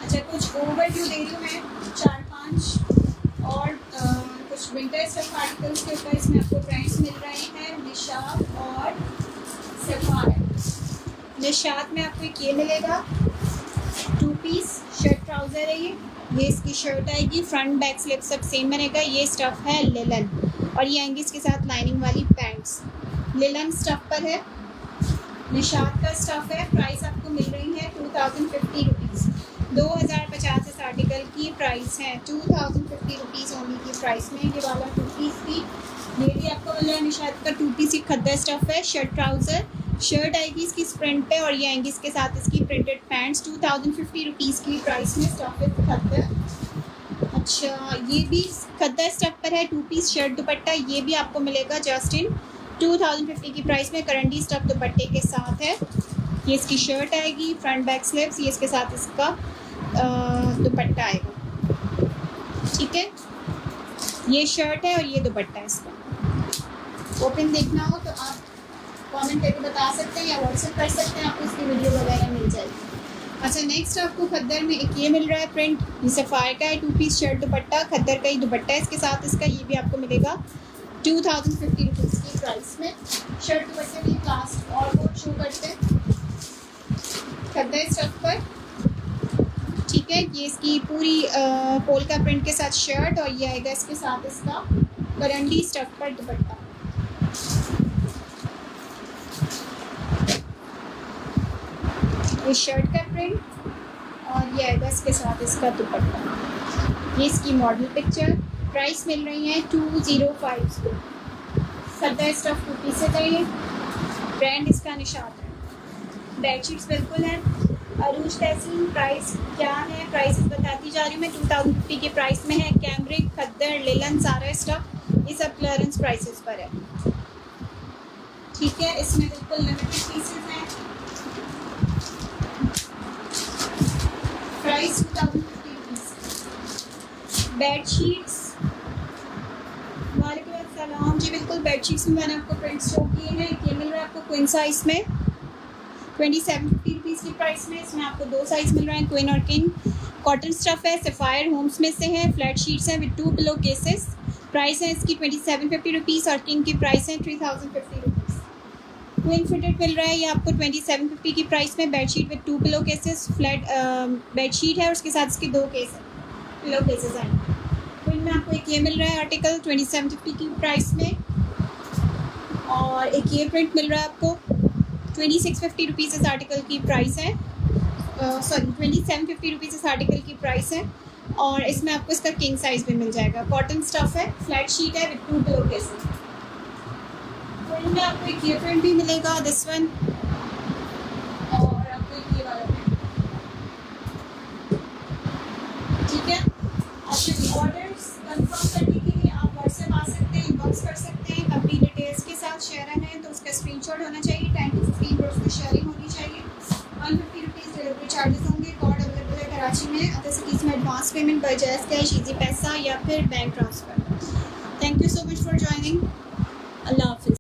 अच्छा, कुछ ओवरव्यू दे रही हूँ मैं, 4-5 और कुछ विंटर स्टफ आर्टिकल्स के ऊपर। इसमें आपको ब्रांड्स मिल रहे हैं, निशात और सफायर। निशात में आपको एक ये मिलेगा, 2 पीस शर्ट ट्राउज़र है ये इसकी शर्ट आएगी, फ्रंट बैक स्लिप सब सेम बनेगा। ये स्टफ़ है लिलन, और ये आएंगी इसके साथ लाइनिंग वाली पैंट्स। लिलन स्टफ़ पर है, निशात का स्टफ़ है। प्राइस आपको मिल रही है 2,050 रुपीज़। 2,050 इस आर्टिकल की प्राइस है। 2,050 रुपीज़ ओनली की प्राइस में ये वाला 2 पीस भी, ये भी आपको मिल रहा है। निशात का 2 पीस एक खद्दा स्टफ़ है, शर्ट ट्राउज़र, शर्ट आएगी इसकी प्रिंट पे, और ये आएंगी इसके साथ इसकी प्रिंटेड पैंट्स। 2,050 रुपीज़ की प्राइस में स्टफ़ खद्दा। अच्छा, ये भी खद्दा स्टफ़ पर है, 2 पीस शर्ट दुपट्टा, ये भी आपको मिलेगा जस्ट इन 2,050 की प्राइस में, करंडी स्टफ़ दुपट्टे के साथ है। ये इसकी शर्ट आएगी, फ्रंट बैक स्लिप्स, ये इसके साथ इसका दुपट्टा आएगा, ठीक है। ये शर्ट है और ये दुपट्टा है इसका। ओपन देखना हो तो आप कमेंट करके बता सकते हैं या व्हाट्सएप कर सकते हैं, आपको इसकी वीडियो वगैरह मिल जाएगी। अच्छा, नेक्स्ट आपको खद्दर में एक ये मिल रहा है प्रिंट, ये सफ़ायर का है, 2 पीस शर्ट दुपट्टा, खद्दर का ही दुपट्टा है इसके साथ इसका, ये भी आपको मिलेगा 2,050 रुपीज़ की प्राइस में। शर्ट दुपट्टे भी लास्ट और वो शो करते हैं खद्दर स्टफ पर, ठीक है। ये इसकी पूरी पोल का प्रिंट के साथ शर्ट, और ये आएगा इसके साथ इसका करंडी स्टफ पर दुपट्टा। ये शर्ट का प्रिंट, और ये आएगा इसके साथ इसका दुपट्टा। ये इसकी मॉडल पिक्चर। प्राइस मिल रही है 2,050 को। खद्दा स्टफ 2 पीसेज है ये, ब्रांड इसका निशात है। बेडशीट्स बिल्कुल है। अरूज तहसीन प्राइस क्या है, प्राइसेस बताती जा रही हूँ मैं। 2,050 के प्राइस में है। कैमरिक, खद्दर, लिलन, सारा स्टफ ये सब क्लियरेंस प्राइसेस पर है, ठीक है। इसमें बिल्कुल लिमिटेड पीसेस हैं। Price 2,050 rupees. बेडशीट्स, वालेकुम अस्सलाम जी, बिल्कुल बेडशीट्स में मैंने आपको प्रिंट शो किए हैं। ये मिल रहा है आपको क्वीन साइज़ में 2750 रुपीज़ की प्राइस में। इसमें आपको 2 साइज़ मिल रहे हैं, क्वीन और किंग। कॉटन स्टफ़ है, सफ़ायर होम्स में से है, फ्लैट शीट्स हैं विद 2 पिलो केसेस। प्राइस है इसकी 2750 रुपीज़, और किंग की प्राइस है 3,050 रुपीज़। क्वीन फिटेड मिल रहा है ये आपको 2750 की प्राइस में। Bedsheet with 2 pillow cases, flat bedsheet है और उसके साथ इसके 2 केस पिलो केसेस हैं। क्वीन में आपको एक ये मिल रहा है आर्टिकल 2750 की प्राइस में, और एक ये प्रिंट मिल रहा है आपको 2650 रुपीज़ इस आर्टिकल की प्राइस है। सॉरी 2750 रुपीज़ इस आर्टिकल की प्राइस है, और इसमें आपको इसका किंग साइज़ भी मिल जाएगा। कॉटन स्टफ़ है, फ्लैट शीट है विद 2 पिलो केसेस। में आपको एक ये प्रिंट भी मिलेगा, दिस वन, और आपको एक ये वाला प्रिंट, ठीक है। आपके ऑर्डर पासवर्ड होना चाहिए, 10 to 15 ग्रुप्स में शेयरिंग होनी चाहिए, 150 रुपीज़ डिलीवरी चार्जेस होंगे। कार्ड अवेलेबल है कराची में, अदर सिटीज़ में advance payment by jazz cash, easy पैसा या फिर bank transfer. Thank you so much for joining.